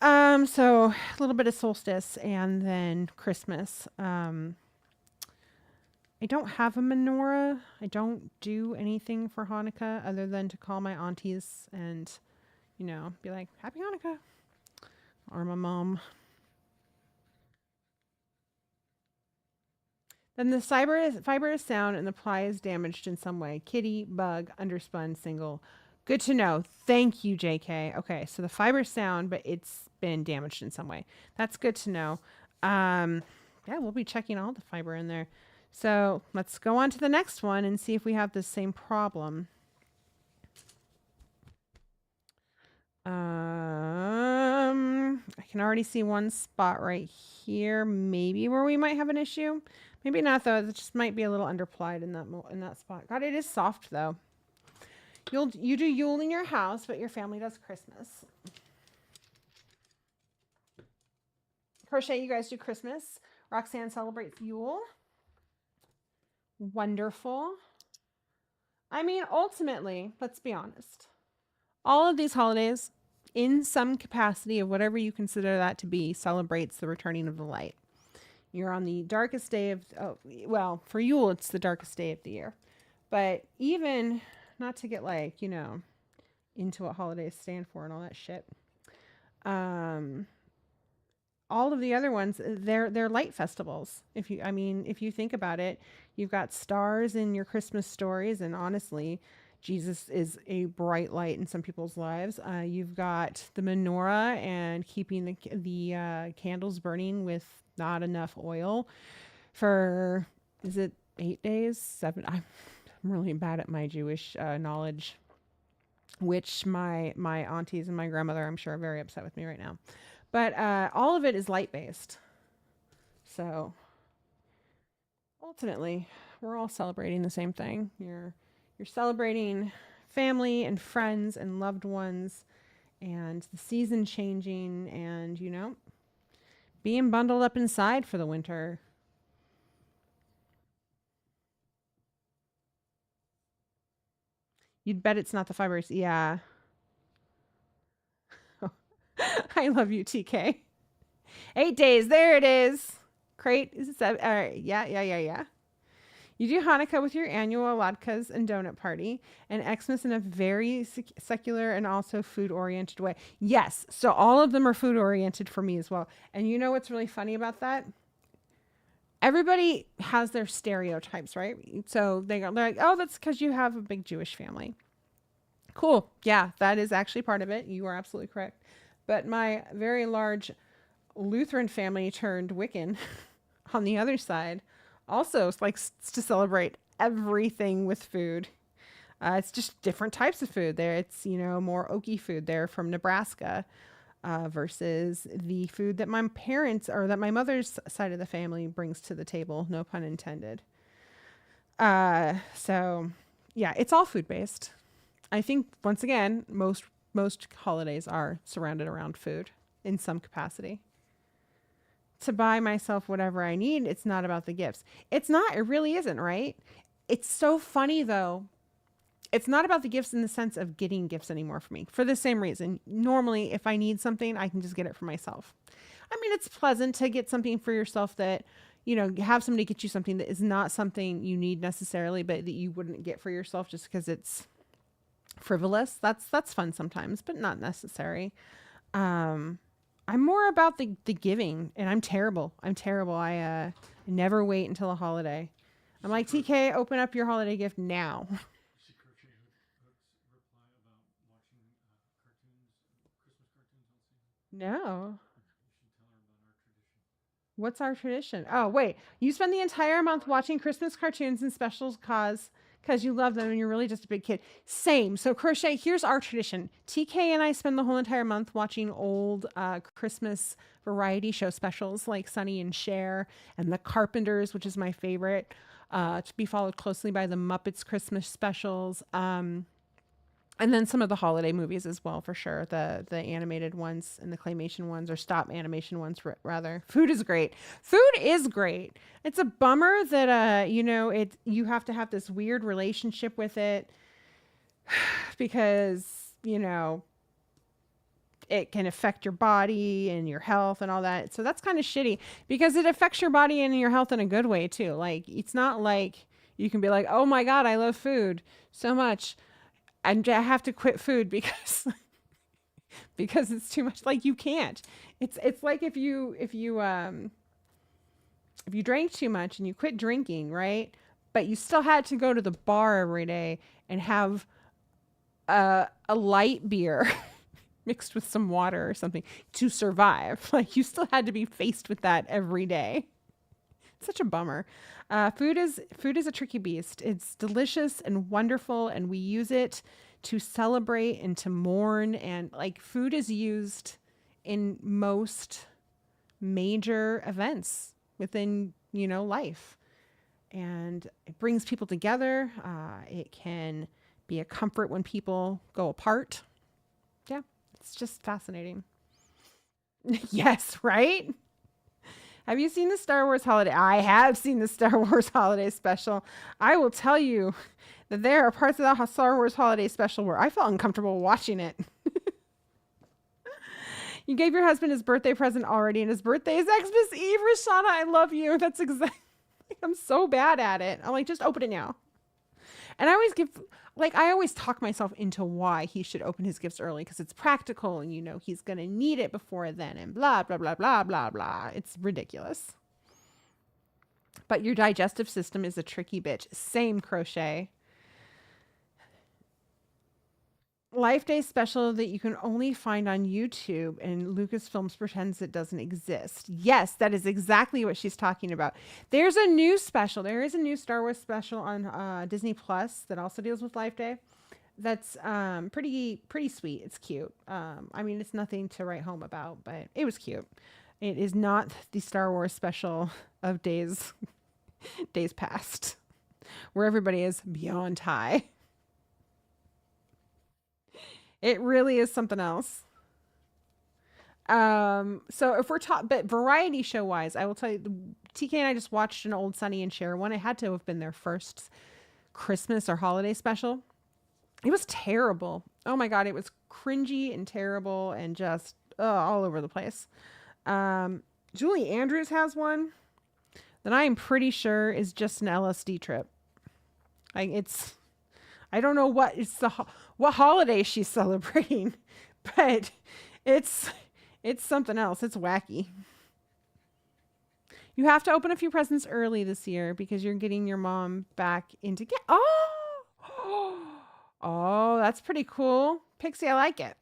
So a little bit of solstice and then Christmas. I don't have a menorah. I don't do anything for Hanukkah other than to call my aunties and, be like, Happy Hanukkah. Or my mom. Then the fiber is sound and the ply is damaged in some way. Kitty, bug, underspun, single. Good to know. Thank you, JK. Okay, so the fiber is sound, but it's been damaged in some way. That's good to know. Yeah, we'll be checking all the fiber in there. So let's go on to the next one and see if we have the same problem. I can already see one spot right here, maybe where we might have an issue. Maybe not though. It just might be a little underplied in that spot. God, it is soft though. You do Yule in your house, but your family does Christmas. Crochet, you guys do Christmas. Roxanne celebrates Yule. Wonderful. I mean, ultimately, let's be honest. All of these holidays, in some capacity of whatever you consider that to be, celebrates the returning of the light. You're on the darkest day of, oh, well, for Yule, it's the darkest day of the year. But even, not to get like, into what holidays stand for and all that shit. Um, all of the other ones, they're light festivals. If you think about it, you've got stars in your Christmas stories, and honestly, Jesus is a bright light in some people's lives. You've got the menorah and keeping the candles burning with not enough oil for, is it 8 days? 7? I'm really bad at my Jewish knowledge, which my aunties and my grandmother, I'm sure, are very upset with me right now. But all of it is light based. So ultimately, we're all celebrating the same thing. You're celebrating family and friends and loved ones and the season changing and, being bundled up inside for the winter. You'd bet it's not the fibers. Yeah. I love you, TK. 8 days. There it is. Crate is 7. All right. Yeah. You do Hanukkah with your annual latkes and donut party, and Xmas in a very secular and also food-oriented way. Yes, so all of them are food-oriented for me as well. And you know what's really funny about that? Everybody has their stereotypes, right? So they're like, oh, that's because you have a big Jewish family. Cool. Yeah, that is actually part of it. You are absolutely correct. But my very large Lutheran family turned Wiccan on the other side also likes to celebrate everything with food. It's just different types of food there. It's, more oaky food there from Nebraska versus the food that my parents or that my mother's side of the family brings to the table. No pun intended. So yeah, it's all food based. I think once again, most holidays are surrounded around food in some capacity. To buy myself whatever I need, it's not about the gifts. It's not, it really isn't, right? It's so funny though. It's not about the gifts in the sense of getting gifts anymore for me. For the same reason. Normally, if I need something, I can just get it for myself. I mean, it's pleasant to get something for yourself that, have somebody get you something that is not something you need necessarily, but that you wouldn't get for yourself just because it's frivolous. That's fun sometimes, but not necessary. I'm more about the giving, and I'm terrible. I never wait until a holiday. I'm like, TK, open up your holiday gift now. She Crochet Hook's reply about watching cartoons, Christmas cartoons all season. No. You should tell her about our tradition. What's our tradition? Oh, wait. You spend the entire month watching Christmas cartoons and specials because you love them and you're really just a big kid. Same. So crochet, here's our tradition. TK and I spend the whole entire month watching old Christmas variety show specials like Sonny and Cher and The Carpenters, which is my favorite, to be followed closely by the Muppets Christmas specials. And then some of the holiday movies as well, for sure. The animated ones and the claymation ones, or stop animation ones, rather. Food is great. Food is great. It's a bummer that you have to have this weird relationship with it because it can affect your body and your health and all that. So that's kind of shitty because it affects your body and your health in a good way too. Like it's not like you can be like, oh my God, I love food so much, and I have to quit food because because it's too much. Like you can't. It's like if you drank too much and you quit drinking, right? But you still had to go to the bar every day and have a light beer mixed with some water or something to survive. Like you still had to be faced with that every day. It's such a bummer. Food is a tricky beast. It's delicious and wonderful, and we use it to celebrate and to mourn. And like food is used in most major events within life, and it brings people together. It can be a comfort when people go apart. Yeah, it's just fascinating. Yes, right. Have you seen the Star Wars holiday? I have seen the Star Wars holiday special. I will tell you that there are parts of the Star Wars holiday special where I felt uncomfortable watching it. You gave your husband his birthday present already, and his birthday is Xmas Eve. Rashana, I love you. That's exactly. I'm so bad at it. I'm like, just open it now. And I always give, like, I always talk myself into why he should open his gifts early because it's practical and, you know, he's going to need it before then and blah, blah, blah, blah, blah, blah. It's ridiculous. But your digestive system is a tricky bitch. Same, crochet. Life Day special that you can only find on YouTube and Lucasfilms pretends it doesn't exist. Yes, that is exactly what she's talking about. There's a new special. There is a new Star Wars special on Disney Plus that also deals with Life Day. That's pretty sweet. It's cute. I mean, it's nothing to write home about, but it was cute. It is not the Star Wars special of days past, where everybody is beyond high. It really is something else. So if we're talking, but variety show wise, I will tell you, TK and I just watched an old Sonny and Cher one. It had to have been their first Christmas or holiday special. It was terrible. Oh my God, it was cringy and terrible and just all over the place. Julie Andrews has one that I am pretty sure is just an LSD trip. I don't know what holiday she's celebrating, but it's something else. It's wacky. You have to open a few presents early this year because you're getting your mom back into Oh, that's pretty cool. Pixie, I like it.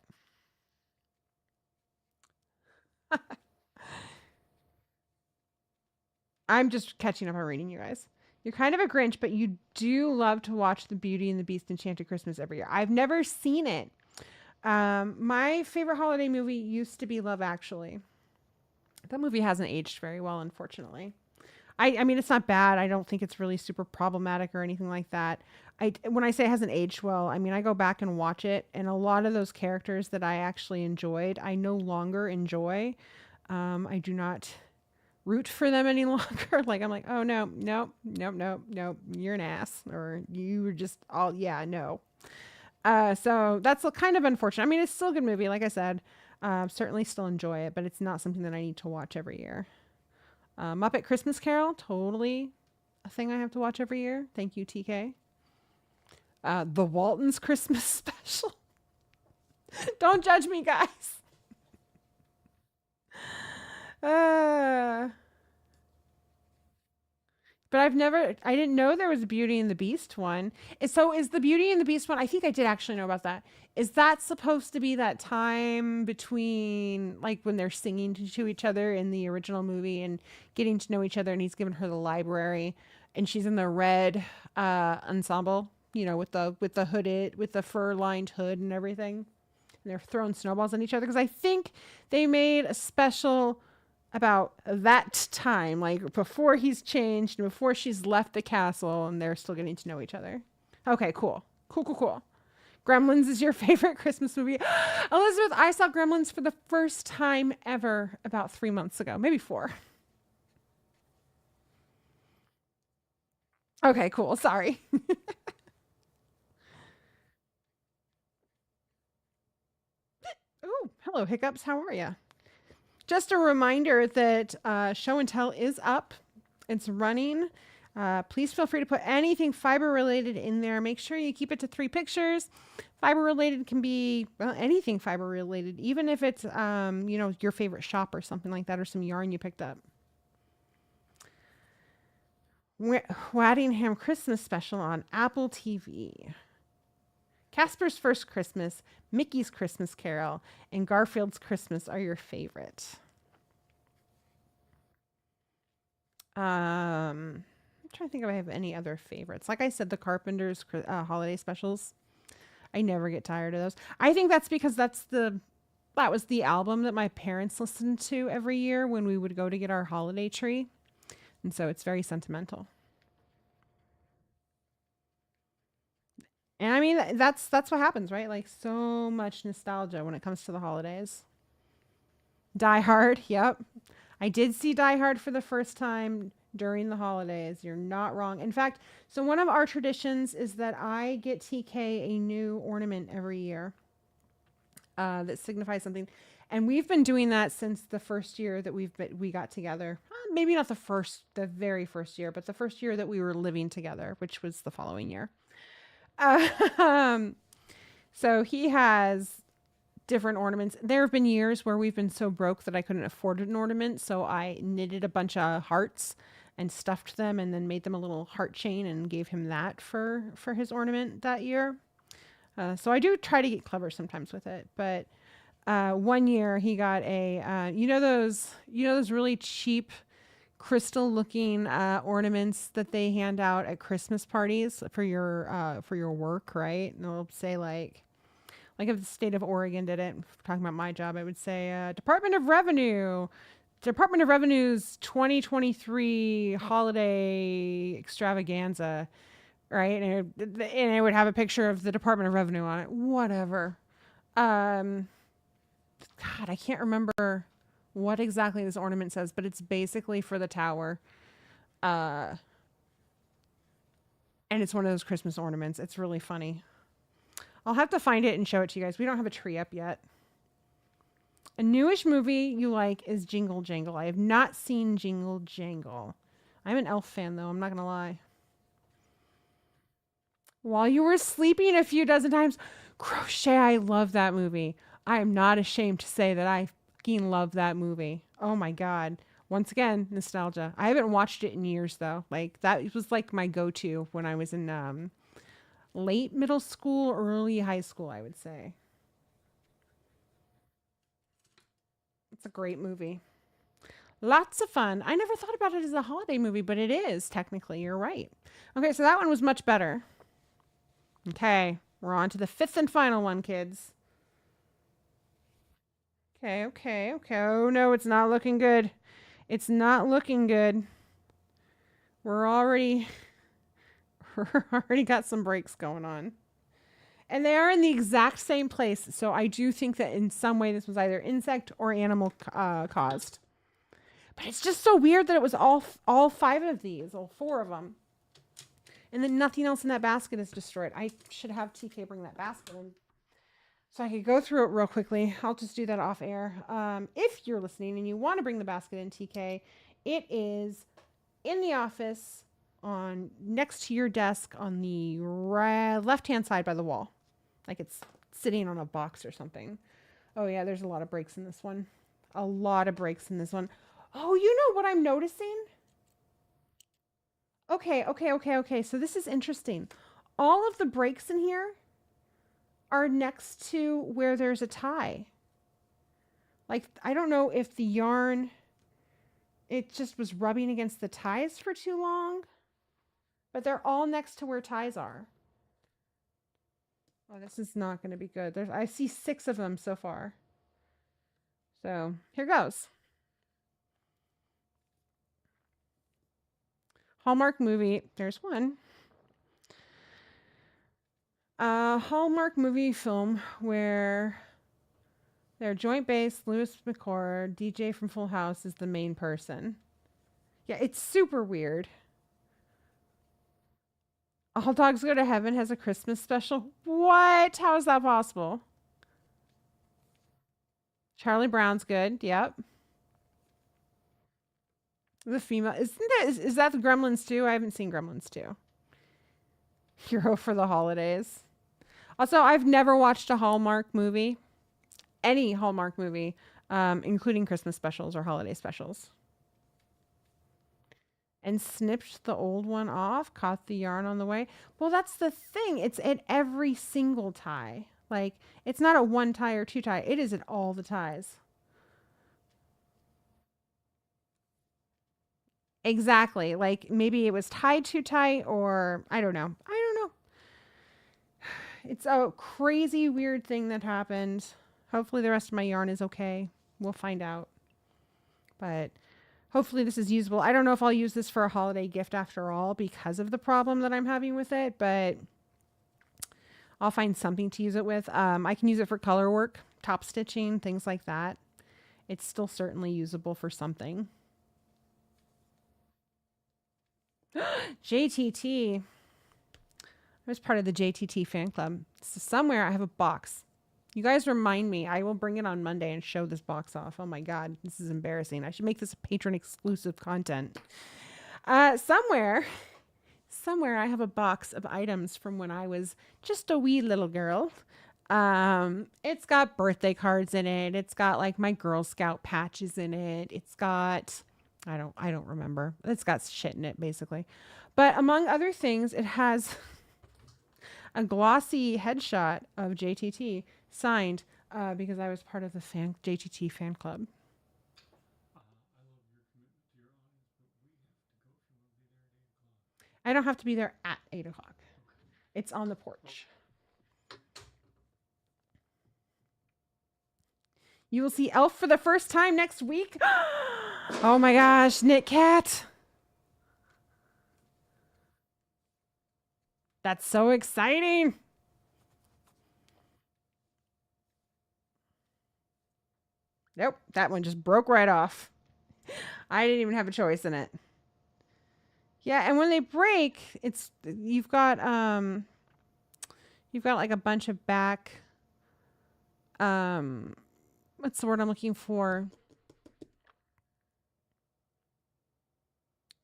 I'm just catching up on reading, you guys. You're kind of a Grinch, but you do love to watch the Beauty and the Beast Enchanted Christmas every year. I've never seen it. My favorite holiday movie used to be Love Actually. That movie hasn't aged very well, unfortunately. I mean, it's not bad. I don't think it's really super problematic or anything like that. When I say it hasn't aged well, I mean, I go back and watch it, and a lot of those characters that I actually enjoyed, I no longer enjoy. I do not root for them any longer. Like, I'm like, oh, no, nope, nope, nope, nope, you're an ass. Or you were just all, yeah, no. So that's kind of unfortunate. I mean, it's still a good movie. Like I said, certainly still enjoy it, but it's not something that I need to watch every year. Muppet Christmas Carol, totally a thing I have to watch every year. Thank you, TK. The Waltons Christmas special. Don't judge me, guys. But I didn't know there was a Beauty and the Beast one. So is the Beauty and the Beast one, I think I did actually know about that. Is that supposed to be that time between, like, when they're singing to each other in the original movie and getting to know each other, and he's given her the library and she's in the red ensemble, you know, with the fur lined hood and everything. And they're throwing snowballs at each other. Because I think they made a special about that time, like before he's changed and before she's left the castle, and they're still getting to know each other. Okay, cool. Cool. Gremlins is your favorite Christmas movie. Elizabeth, I saw Gremlins for the first time ever about 3 months ago, maybe 4. Okay, cool. Sorry. Oh, hello, Hiccups. How are you? Just a reminder that Show and Tell is up. It's running. Please feel free to put anything fiber related in there. Make sure you keep it to 3 pictures. Fiber related can be, well, anything fiber related, even if it's, you know, your favorite shop or something like that, or some yarn you picked up. Waddingham Christmas special on Apple TV. Casper's First Christmas, Mickey's Christmas Carol, and Garfield's Christmas are your favorite. I'm trying to think if I have any other favorites. Like I said, the Carpenters holiday specials. I never get tired of those. I think that's because that was the album that my parents listened to every year when we would go to get our holiday tree. And so it's very sentimental. And I mean, that's what happens, right? Like, so much nostalgia when it comes to the holidays. Die Hard, yep. I did see Die Hard for the first time during the holidays. You're not wrong. In fact, so one of our traditions is that I get TK a new ornament every year that signifies something. And we've been doing that since the first year that we got together. Maybe not the very first year, but the first year that we were living together, which was the following year. Um, so he has different ornaments. There have been years where we've been so broke that I couldn't afford an ornament, so I knitted a bunch of hearts and stuffed them and then made them a little heart chain and gave him that for his ornament that year. So I do try to get clever sometimes with it, but one year he got a those really cheap crystal looking ornaments that they hand out at Christmas parties for your work, right? And they'll say like if the state of Oregon did it, talking about my job, I would say Department of Revenue's 2023 holiday extravaganza, right? And it would have a picture of the Department of Revenue on it. Whatever. God, I can't remember what exactly this ornament says, but it's basically for the tower. And it's one of those Christmas ornaments. It's really funny. I'll have to find it and show it to you guys. We don't have a tree up yet. A newish movie you like is Jingle Jangle. I have not seen Jingle Jangle. I'm an Elf fan, though. I'm not going to lie. While you were sleeping a few dozen times, Crochet, I love that movie. I am not ashamed to say that I fucking love that movie. Oh my God. Once again, nostalgia. I haven't watched it in years, though. Like, that was like my go-to when I was in late middle school, early high school, I would say. It's a great movie. Lots of fun. I never thought about it as a holiday movie, but it is technically. You're right. Okay, so that one was much better. Okay, we're on to the fifth and final one, kids. Okay. Oh no, it's not looking good. It's not looking good. We're already got some breaks going on. And they are in the exact same place. So I do think that in some way this was either insect or animal caused. But it's just so weird that it was all five of these, all four of them. And then nothing else in that basket is destroyed. I should have TK bring that basket in so I could go through it real quickly. I'll just do that off air. If you're listening and you want to bring the basket in, TK, it is in the office on next to your desk on the left-hand side by the wall. Like it's sitting on a box or something. Oh yeah, there's a lot of breaks in this one. A lot of breaks in this one. Oh, you know what I'm noticing? Okay. So this is interesting. All of the breaks in here are next to where there's a tie. Like, I don't know if the yarn, it just was rubbing against the ties for too long, but they're all next to where ties are. Oh, this is not going to be good. I see 6 of them so far. So here goes. Hallmark movie. There's one. A Hallmark movie film where their joint bass, Louis McCord, DJ from Full House, is the main person. Yeah, it's super weird. All Dogs Go to Heaven has a Christmas special. What? How is that possible? Charlie Brown's good. Yep. The female. Is that the Gremlins 2? I haven't seen Gremlins 2. Hero for the Holidays. Also, I've never watched a Hallmark movie. Any Hallmark movie, including Christmas specials or holiday specials. And snipped the old one off, caught the yarn on the way. Well, that's the thing. It's at every single tie. Like, it's not a 1 tie or 2 tie. It is at all the ties. Exactly. Like, maybe it was tied too tight or I don't know. It's a crazy, weird thing that happened. Hopefully the rest of my yarn is okay. We'll find out. But hopefully this is usable. I don't know if I'll use this for a holiday gift after all because of the problem that I'm having with it, but I'll find something to use it with. I can use it for color work, top stitching, things like that. it's still certainly usable for something. JTT. I was part of the JTT fan club. So somewhere I have a box. You guys remind me. I will bring it on Monday and show this box off. Oh my God, this is embarrassing. I should make this a patron exclusive content. Somewhere I have a box of items from when I was just a wee little girl. It's got birthday cards in it. It's got like my Girl Scout patches in it. It's got, I don't remember. It's got shit in it basically. But among other things, it has a glossy headshot of JTT signed because I was part of the JTT fan club. I love your commitment to your audience, but we have to go if you want to be there at 8 o'clock. I don't have to be there at 8 o'clock. It's on the porch. You will see Elf for the first time next week. Oh my gosh, Knit Cat. That's so exciting. Nope, that one just broke right off. I didn't even have a choice in it. Yeah, and when they break, you've got like a bunch of back what's the word I'm looking for?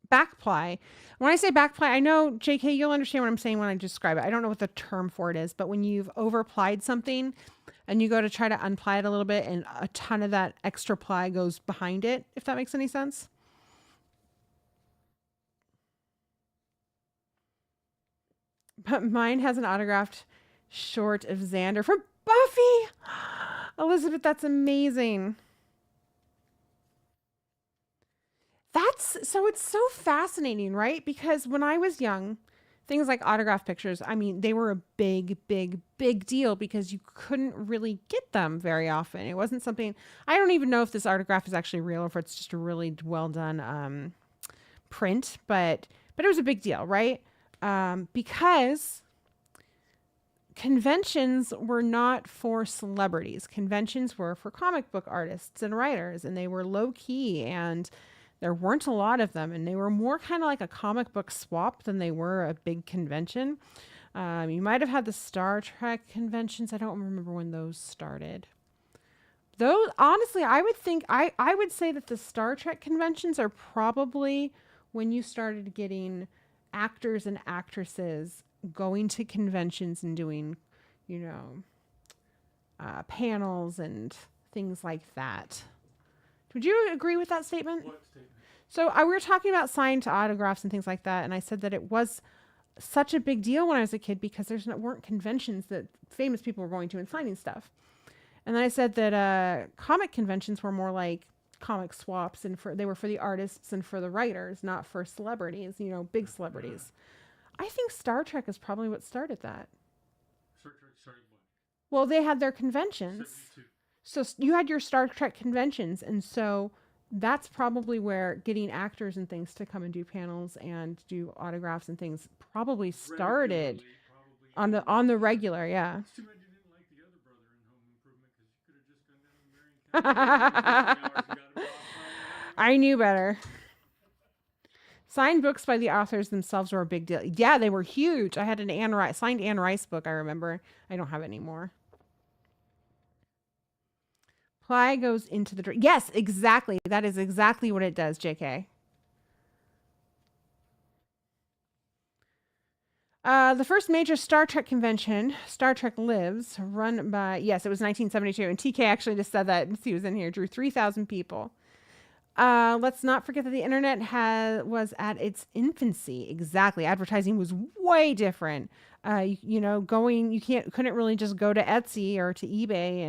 Back ply. When I say back ply, I know, JK, you'll understand what I'm saying when I describe it. I don't know what the term for it is, but when you've overplied something and you go to try to unply it a little bit and a ton of that extra ply goes behind it, if that makes any sense. But mine has an autographed short of Xander from Buffy. Elizabeth, that's amazing. So it's so fascinating, right? Because when I was young, things like autograph pictures, I mean, they were a big, big, big deal because you couldn't really get them very often. It wasn't something, I don't even know if this autograph is actually real or if it's just a really well done print, but it was a big deal, right? Because conventions were not for celebrities. Conventions were for comic book artists and writers, and they were low key, and there weren't a lot of them, and they were more kind of like a comic book swap than they were a big convention. You might have had the Star Trek conventions. I don't remember when those started. Those, honestly, I would say that the Star Trek conventions are probably when you started getting actors and actresses going to conventions and doing, panels and things like that. Would you agree with that statement? What statement? So we were talking about signed autographs and things like that, and I said that it was such a big deal when I was a kid because weren't conventions that famous people were going to and signing stuff. And then I said that comic conventions were more like comic swaps, and they were for the artists and for the writers, not for celebrities, big celebrities. I think Star Trek is probably what started that. Star Trek started what? Well, they had their conventions. 72. So you had your Star Trek conventions, and so that's probably where getting actors and things to come and do panels and do autographs and things probably started on the regular, yeah. It's too bad you didn't like the other brother in Home Improvement because you could have just gone down to Marion County. I knew better. Signed books by the authors themselves were a big deal. Yeah, they were huge. I had an signed Anne Rice book, I remember. I don't have it anymore. Ply goes into the... Yes, exactly. That is exactly what it does, JK. The first major Star Trek convention, Star Trek Lives, run by... Yes, it was 1972. And TK actually just said that. He was in here. Drew 3,000 people. Let's not forget that the internet was at its infancy. Exactly. Advertising was way different. Couldn't really just go to Etsy or to eBay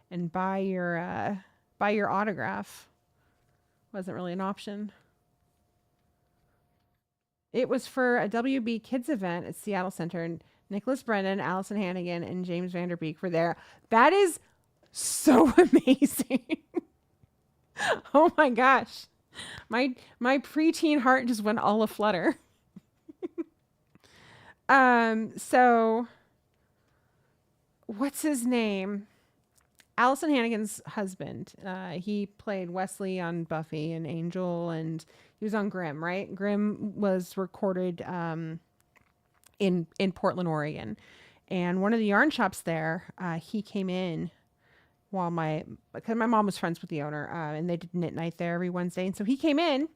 and buy your autograph. Wasn't really an option. It was for a WB Kids event at Seattle Center, and Nicholas Brennan, Allison Hannigan, and James Vanderbeek were there. That is so amazing. Oh my gosh. My preteen heart just went all aflutter. So what's his name? Allison Hannigan's husband. He played Wesley on Buffy and Angel, and he was on Grimm, right? Grimm was recorded in Portland, Oregon. And one of the yarn shops there, he came in because my mom was friends with the owner, and they did knit night there every Wednesday. And so he came in.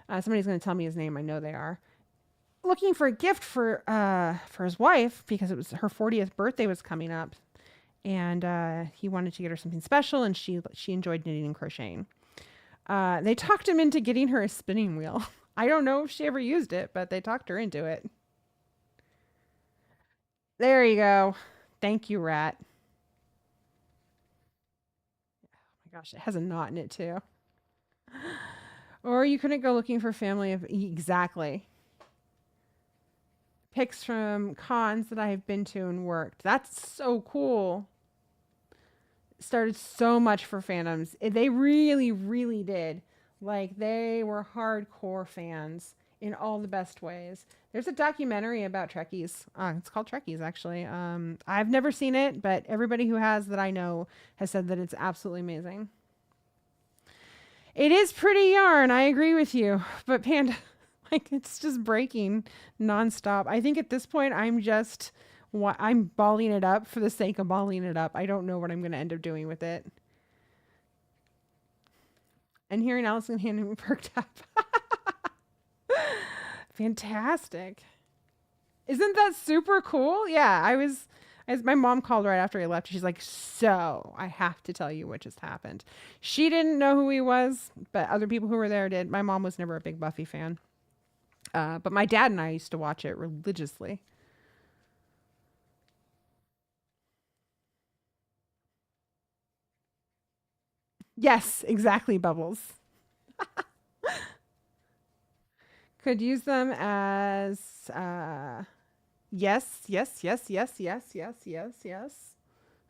Somebody's going to tell me his name. I know they are looking for a gift for his wife because it was her 40th birthday was coming up, and he wanted to get her something special, and she enjoyed knitting and crocheting. They talked him into getting her a spinning wheel. I don't know if she ever used it, but they talked her into it. There you go. Thank you, Rat. Oh my gosh, it has a knot in it too. Or you couldn't go looking for family of exactly. Pics from cons that I have been to and worked. That's so cool. Started so much for fandoms. They really, really did. Like, they were hardcore fans in all the best ways. There's a documentary about Trekkies. It's called Trekkies, actually. I've never seen it, but everybody who has that I know has said that it's absolutely amazing. It is pretty yarn. I agree with you. But Panda, like, it's just breaking nonstop. I think at this point, I'm balling it up for the sake of balling it up. I don't know what I'm going to end up doing with it. And hearing Allison Hannon perked up. Fantastic. Isn't that super cool? Yeah, as my mom called right after I left, she's like, so I have to tell you what just happened. She didn't know who he was, but other people who were there did. My mom was never a big Buffy fan. But my dad and I used to watch it religiously. Yes, exactly, Bubbles. Could use them as yes, yes, yes, yes, yes, yes, yes, yes.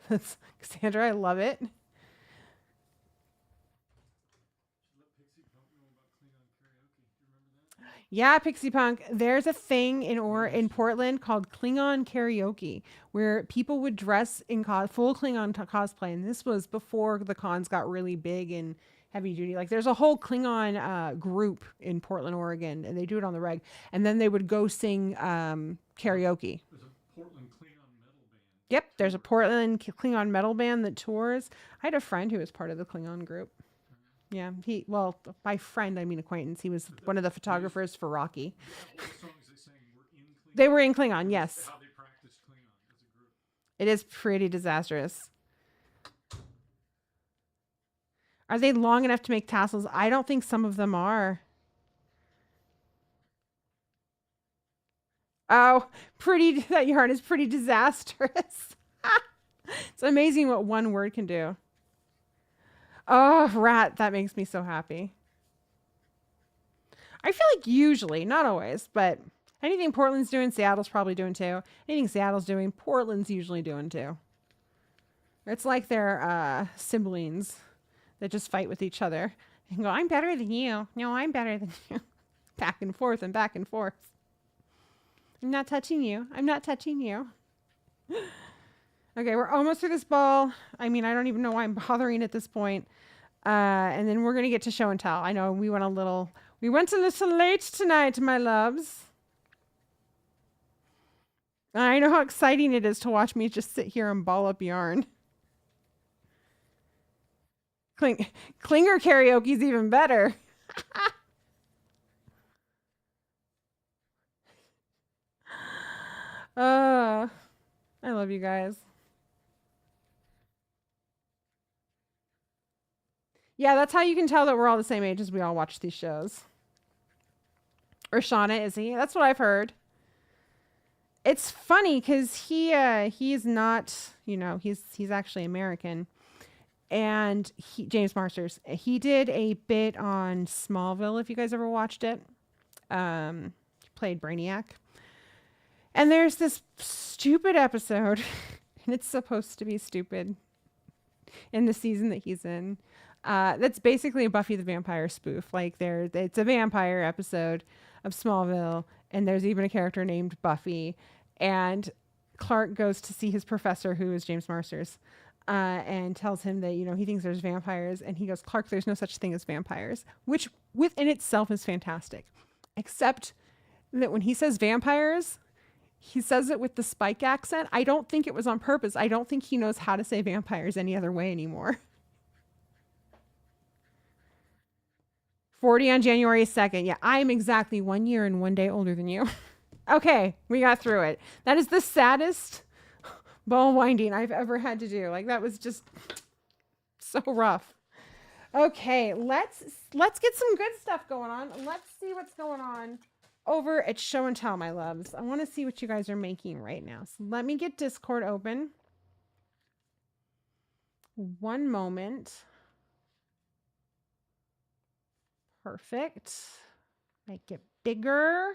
That's Cassandra, I love it. Yeah, Pixie Punk. There's a thing in Portland called Klingon karaoke, where people would dress in full Klingon cosplay, and this was before the cons got really big and heavy duty. Like, there's a whole Klingon group in Portland, Oregon, and they do it on the reg. And then they would go sing karaoke. There's a Portland Klingon metal band. Yep, there's a Portland Klingon metal band that tours. I had a friend who was part of the Klingon group. Yeah, by friend, I mean acquaintance. He was one of the photographers for Rocky. All the songs they sang were in Klingon. They were in Klingon, yes. How they practiced Klingon as a group. It is pretty disastrous. Are they long enough to make tassels? I don't think some of them are. Oh, that yarn is pretty disastrous. It's amazing what one word can do. Oh, Rat, that makes me so happy. I feel like usually, not always, but anything Portland's doing, Seattle's probably doing too. Anything Seattle's doing, Portland's usually doing too. It's like they're siblings that just fight with each other and go, I'm better than you. No, I'm better than you. Back and forth and back and forth. I'm not touching you. I'm not touching you. Okay, we're almost through this ball. I mean, I don't even know why I'm bothering at this point. And then we're going to get to show and tell. I know we went a little late tonight, my loves. I know how exciting it is to watch me just sit here and ball up yarn. Klinger karaoke's even better. I love you guys. Yeah, that's how you can tell that we're all the same age as we all watch these shows. Or Shauna, is he? That's what I've heard. It's funny because he's not, he's actually American. And James Marsters, he did a bit on Smallville, if you guys ever watched it. He played Brainiac. And there's this stupid episode, and it's supposed to be stupid in the season that he's in. That's basically a Buffy the Vampire spoof. Like, it's a vampire episode of Smallville, and there's even a character named Buffy. And Clark goes to see his professor, who is James Marsters, and tells him that, he thinks there's vampires. And he goes, Clark, there's no such thing as vampires, which within itself is fantastic. Except that when he says vampires, he says it with the Spike accent. I don't think it was on purpose. I don't think he knows how to say vampires any other way anymore. 40 on January 2nd. Yeah, I'm exactly 1 year and 1 day older than you. Okay, we got through it. That is the saddest ball winding I've ever had to do. Like, that was just so rough. Okay, let's get some good stuff going on. Let's see what's going on over at Show and Tell, my loves. I want to see what you guys are making right now. So let me get Discord open. One moment. Perfect. Make it bigger.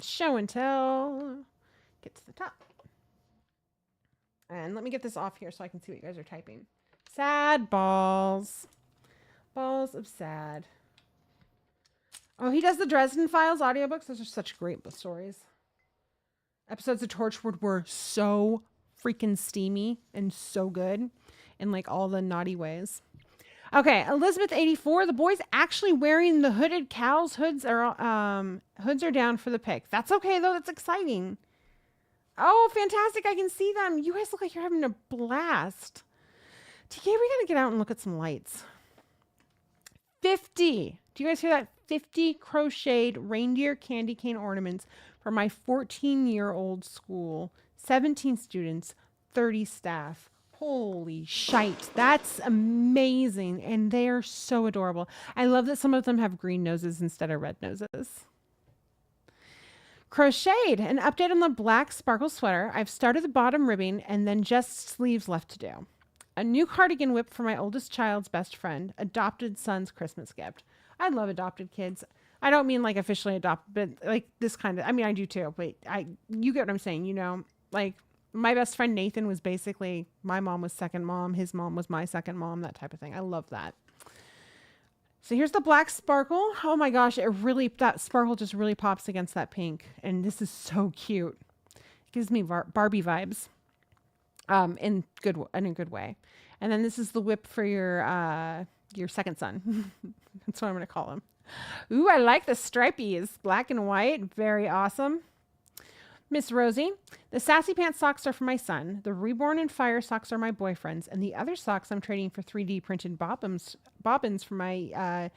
Show and Tell. Get to the top. And let me get this off here so I can see what you guys are typing. Sad balls. Balls of sad. Oh, he does the Dresden Files audiobooks. Those are such great stories. Episodes of Torchwood were so freaking steamy and so good in like all the naughty ways. Okay, Elizabeth 84. The boy's actually wearing the hooded cows. Hoods are down for the pick. That's okay though. That's exciting. Oh, fantastic. I can see them. You guys look like you're having a blast. TK, we gotta get out and look at some lights. 50. Do you guys hear that? 50 crocheted reindeer candy cane ornaments for my 14-year-old school. 17 students, 30 staff. Holy shite. That's amazing. And they are so adorable. I love that some of them have green noses instead of red noses. Crocheted. An update on the black sparkle sweater. I've started the bottom ribbing and then just sleeves left to do. A new cardigan whip for my oldest child's best friend. Adopted son's Christmas gift. I love adopted kids. I don't mean like officially adopted, but like this kind of, I mean, I do too, but you get what I'm saying, like my best friend Nathan was basically, my mom was second mom. His mom was my second mom, that type of thing. I love that. So here's the black sparkle. Oh my gosh, that sparkle just really pops against that pink. And this is so cute. It gives me Barbie vibes. In a good way. And then this is the whip for your second son. That's what I'm going to call him. Ooh, I like the stripies. Black and white. Very awesome. Miss Rosie. The Sassy Pants socks are for my son. The Reborn and Fire socks are my boyfriend's. And the other socks I'm trading for 3D printed bobbins for my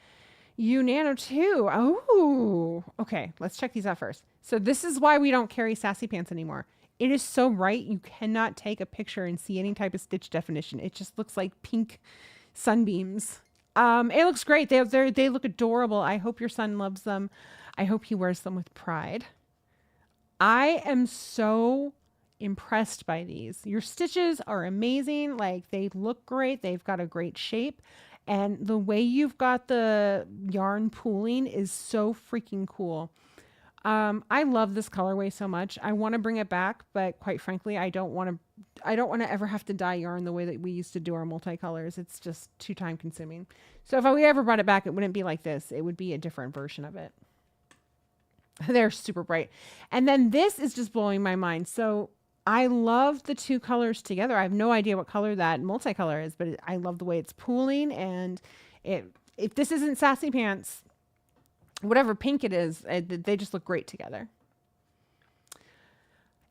Nano 2. Oh, okay. Let's check these out first. So this is why we don't carry Sassy Pants anymore. It is so bright, you cannot take a picture and see any type of stitch definition. It just looks like pink sunbeams. It looks great. They look adorable. I hope your son loves them. I hope he wears them with pride. I am so impressed by these. Your stitches are amazing. Like, they look great. They've got a great shape. And the way you've got the yarn pooling is so freaking cool. I love this colorway so much. I want to bring it back, but quite frankly, I don't want to ever have to dye yarn the way that we used to do our multicolors. It's just too time consuming. So if we ever brought it back, it wouldn't be like this. It would be a different version of it. They're super bright. And then this is just blowing my mind. So I love the two colors together. I have no idea what color that multicolor is, but I love the way it's pooling. And if this isn't Sassy Pants, whatever pink it is, they just look great together.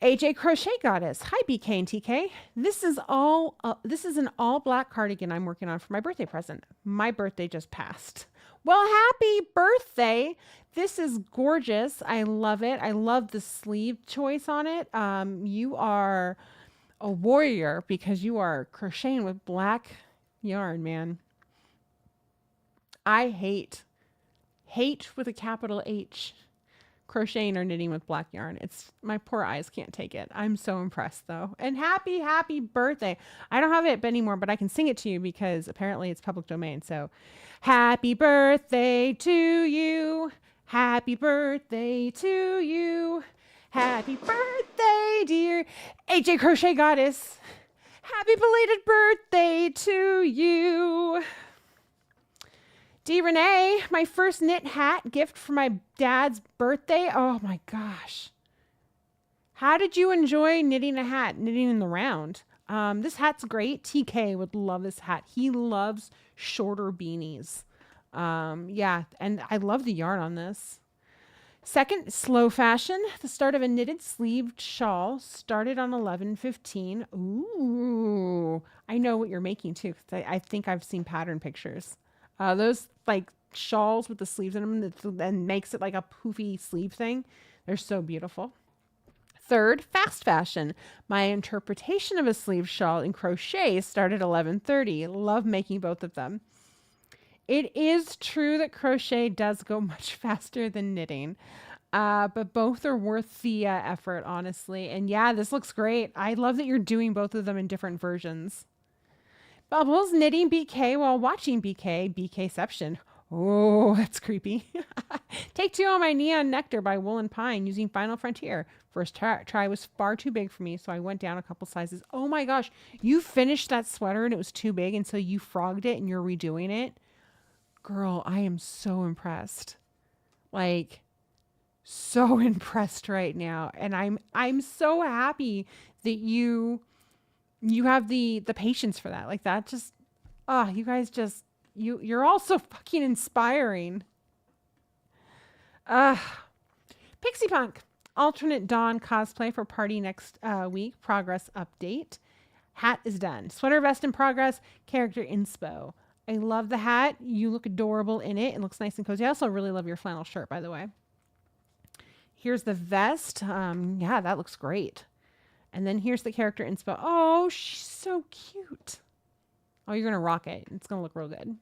AJ Crochet Goddess. Hi, BK and TK. This is an all black cardigan I'm working on for my birthday present. My birthday just passed. Well, happy birthday. This is gorgeous. I love it. I love the sleeve choice on it. You are a warrior because you are crocheting with black yarn, man. I hate with a capital H, crocheting or knitting with black yarn. My poor eyes can't take it. I'm so impressed though. And happy birthday. I don't have it anymore, but I can sing it to you because apparently it's public domain. So happy birthday to you. Happy birthday to you. Happy birthday, dear AJ Crochet Goddess. Happy belated birthday to you. D. Renee, my first knit hat gift for my dad's birthday. Oh my gosh. How did you enjoy knitting a hat, knitting in the round? This hat's great. TK would love this hat. He loves shorter beanies. Yeah, and I love the yarn on this. Second, slow fashion. The start of a knitted sleeved shawl started on 11/15. Ooh, I know what you're making too, because I think I've seen pattern pictures. Those like shawls with the sleeves in them and makes it like a poofy sleeve thing. They're so beautiful. Third, fast fashion. My interpretation of a sleeve shawl in crochet started 11:30. Love making both of them. It is true that crochet does go much faster than knitting, but both are worth the effort, honestly. And yeah, this looks great. I love that you're doing both of them in different versions. Bubbles knitting BK while watching BKception. Oh, that's creepy. Take two on my neon nectar by Wool and Pine using Final Frontier. First try was far too big for me, so I went down a couple sizes. Oh my gosh, you finished that sweater and it was too big, and so you frogged it and you're redoing it. Girl, I am so impressed. Like, so impressed right now. And I'm so happy that you have the patience for that. Like that just you guys just you're all so fucking inspiring. Pixie Punk. Alternate Dawn cosplay for party next week. Progress update. Hat is done. Sweater vest in progress. Character inspo. I love the hat. You look adorable in it. It looks nice and cozy. I also really love your flannel shirt, by the way. Here's the vest. Yeah, that looks great. And then here's the character inspo. Oh, she's so cute. Oh, you're going to rock it. It's going to look real good.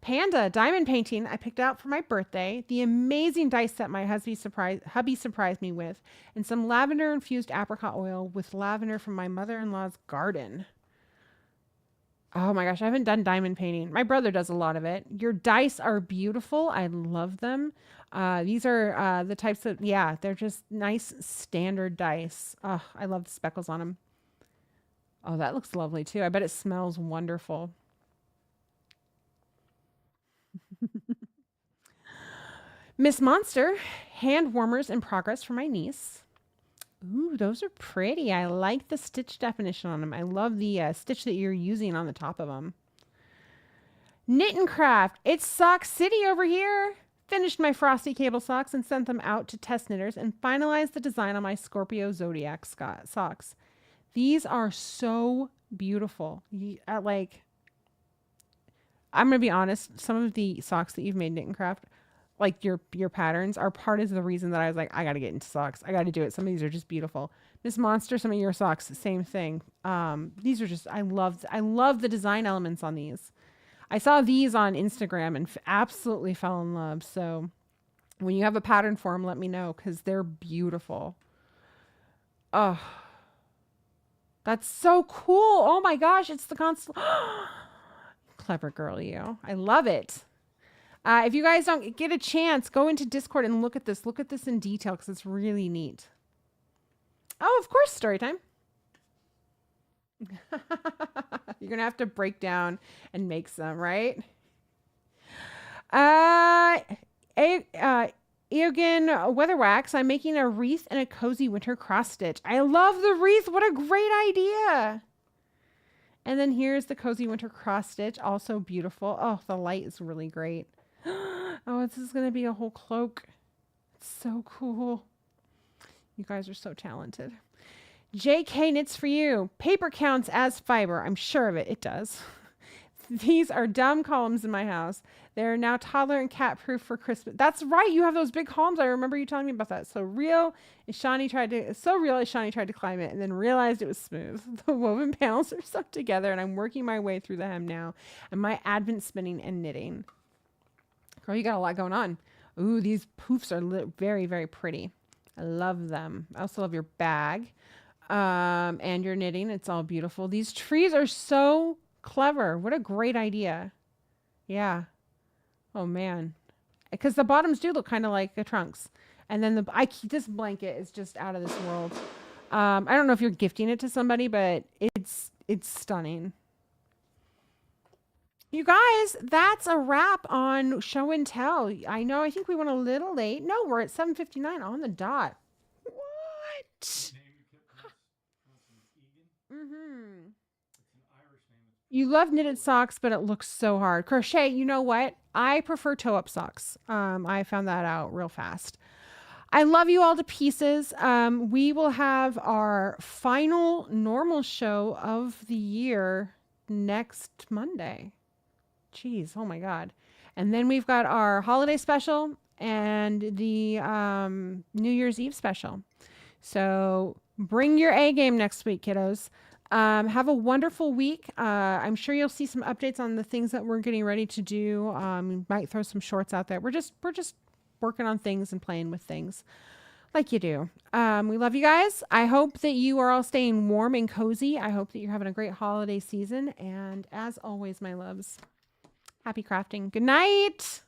Panda diamond painting I picked out for my birthday. The amazing dice set my hubby surprised me with. And some lavender infused apricot oil with lavender from my mother-in-law's garden. Oh my gosh, I haven't done diamond painting. My brother does a lot of it. Your dice are beautiful. I love them. These are the types of, yeah, they're just nice standard dice. Oh, I love the speckles on them. Oh, that looks lovely too. I bet it smells wonderful. Miss Monster, hand warmers in progress for my niece. Ooh, those are pretty. I like the stitch definition on them. I love the stitch that you're using on the top of them. Knit and Craft. It's Sock City over here. Finished my frosty cable socks and sent them out to test knitters and finalized the design on my Scorpio Zodiac socks. These are so beautiful. Like, I'm going to be honest. Some of the socks that you've made, Knit and Craft, like your patterns are part of the reason that I was like, I got to get into socks. I got to do it. Some of these are just beautiful. Miss Monster, some of your socks, same thing. These are just, I love the design elements on these. I saw these on Instagram and absolutely fell in love. So when you have a pattern for them, let me know because they're beautiful. Oh, that's so cool. Oh my gosh. It's the constant. Clever girl, you. I love it. If you guys don't get a chance, go into Discord and look at this. Look at this in detail because it's really neat. Oh, of course, story time. You're going to have to break down and make some, right? Eoghan Weatherwax, I'm making a wreath and a cozy winter cross stitch. I love the wreath. What a great idea. And then here's the cozy winter cross stitch. Also beautiful. Oh, the light is really great. Oh, this is going to be a whole cloak. It's so cool. You guys are so talented. JK Knits for You. Paper counts as fiber. I'm sure of it. It does. These are dumb columns in my house. They're now toddler and cat proof for Christmas. That's right. You have those big columns. I remember you telling me about that. So real. Shani tried to climb it and then realized it was smooth. The woven panels are stuck together and I'm working my way through the hem now. And my advent spinning and knitting. Girl, you got a lot going on. Ooh, these poofs are very, very pretty. I love them. I also love your bag. And your knitting. It's all beautiful. These trees are so clever. What a great idea. Yeah. Oh man. Because the bottoms do look kind of like the trunks. And then this blanket is just out of this world. I don't know if you're gifting it to somebody, but it's stunning. You guys, that's a wrap on show and tell. I know, I think we went a little late. No, we're at 7:59 on the dot. What? What? Name you kept pronouncing Egan. Mm-hmm. It's an Irish name. It's You love knitted socks, but it looks so hard. Crochet, you know what? I prefer toe-up socks. I found that out real fast. I love you all to pieces. We will have our final normal show of the year next Monday. Jeez, oh my God. And then we've got our holiday special and the New Year's Eve special. So bring your A game next week, kiddos. Have a wonderful week. I'm sure you'll see some updates on the things that we're getting ready to do. Might throw some shorts out there. We're just working on things and playing with things like you do. We love you guys. I hope that you are all staying warm and cozy. I hope that you're having a great holiday season. And as always, my loves, happy crafting. Good night.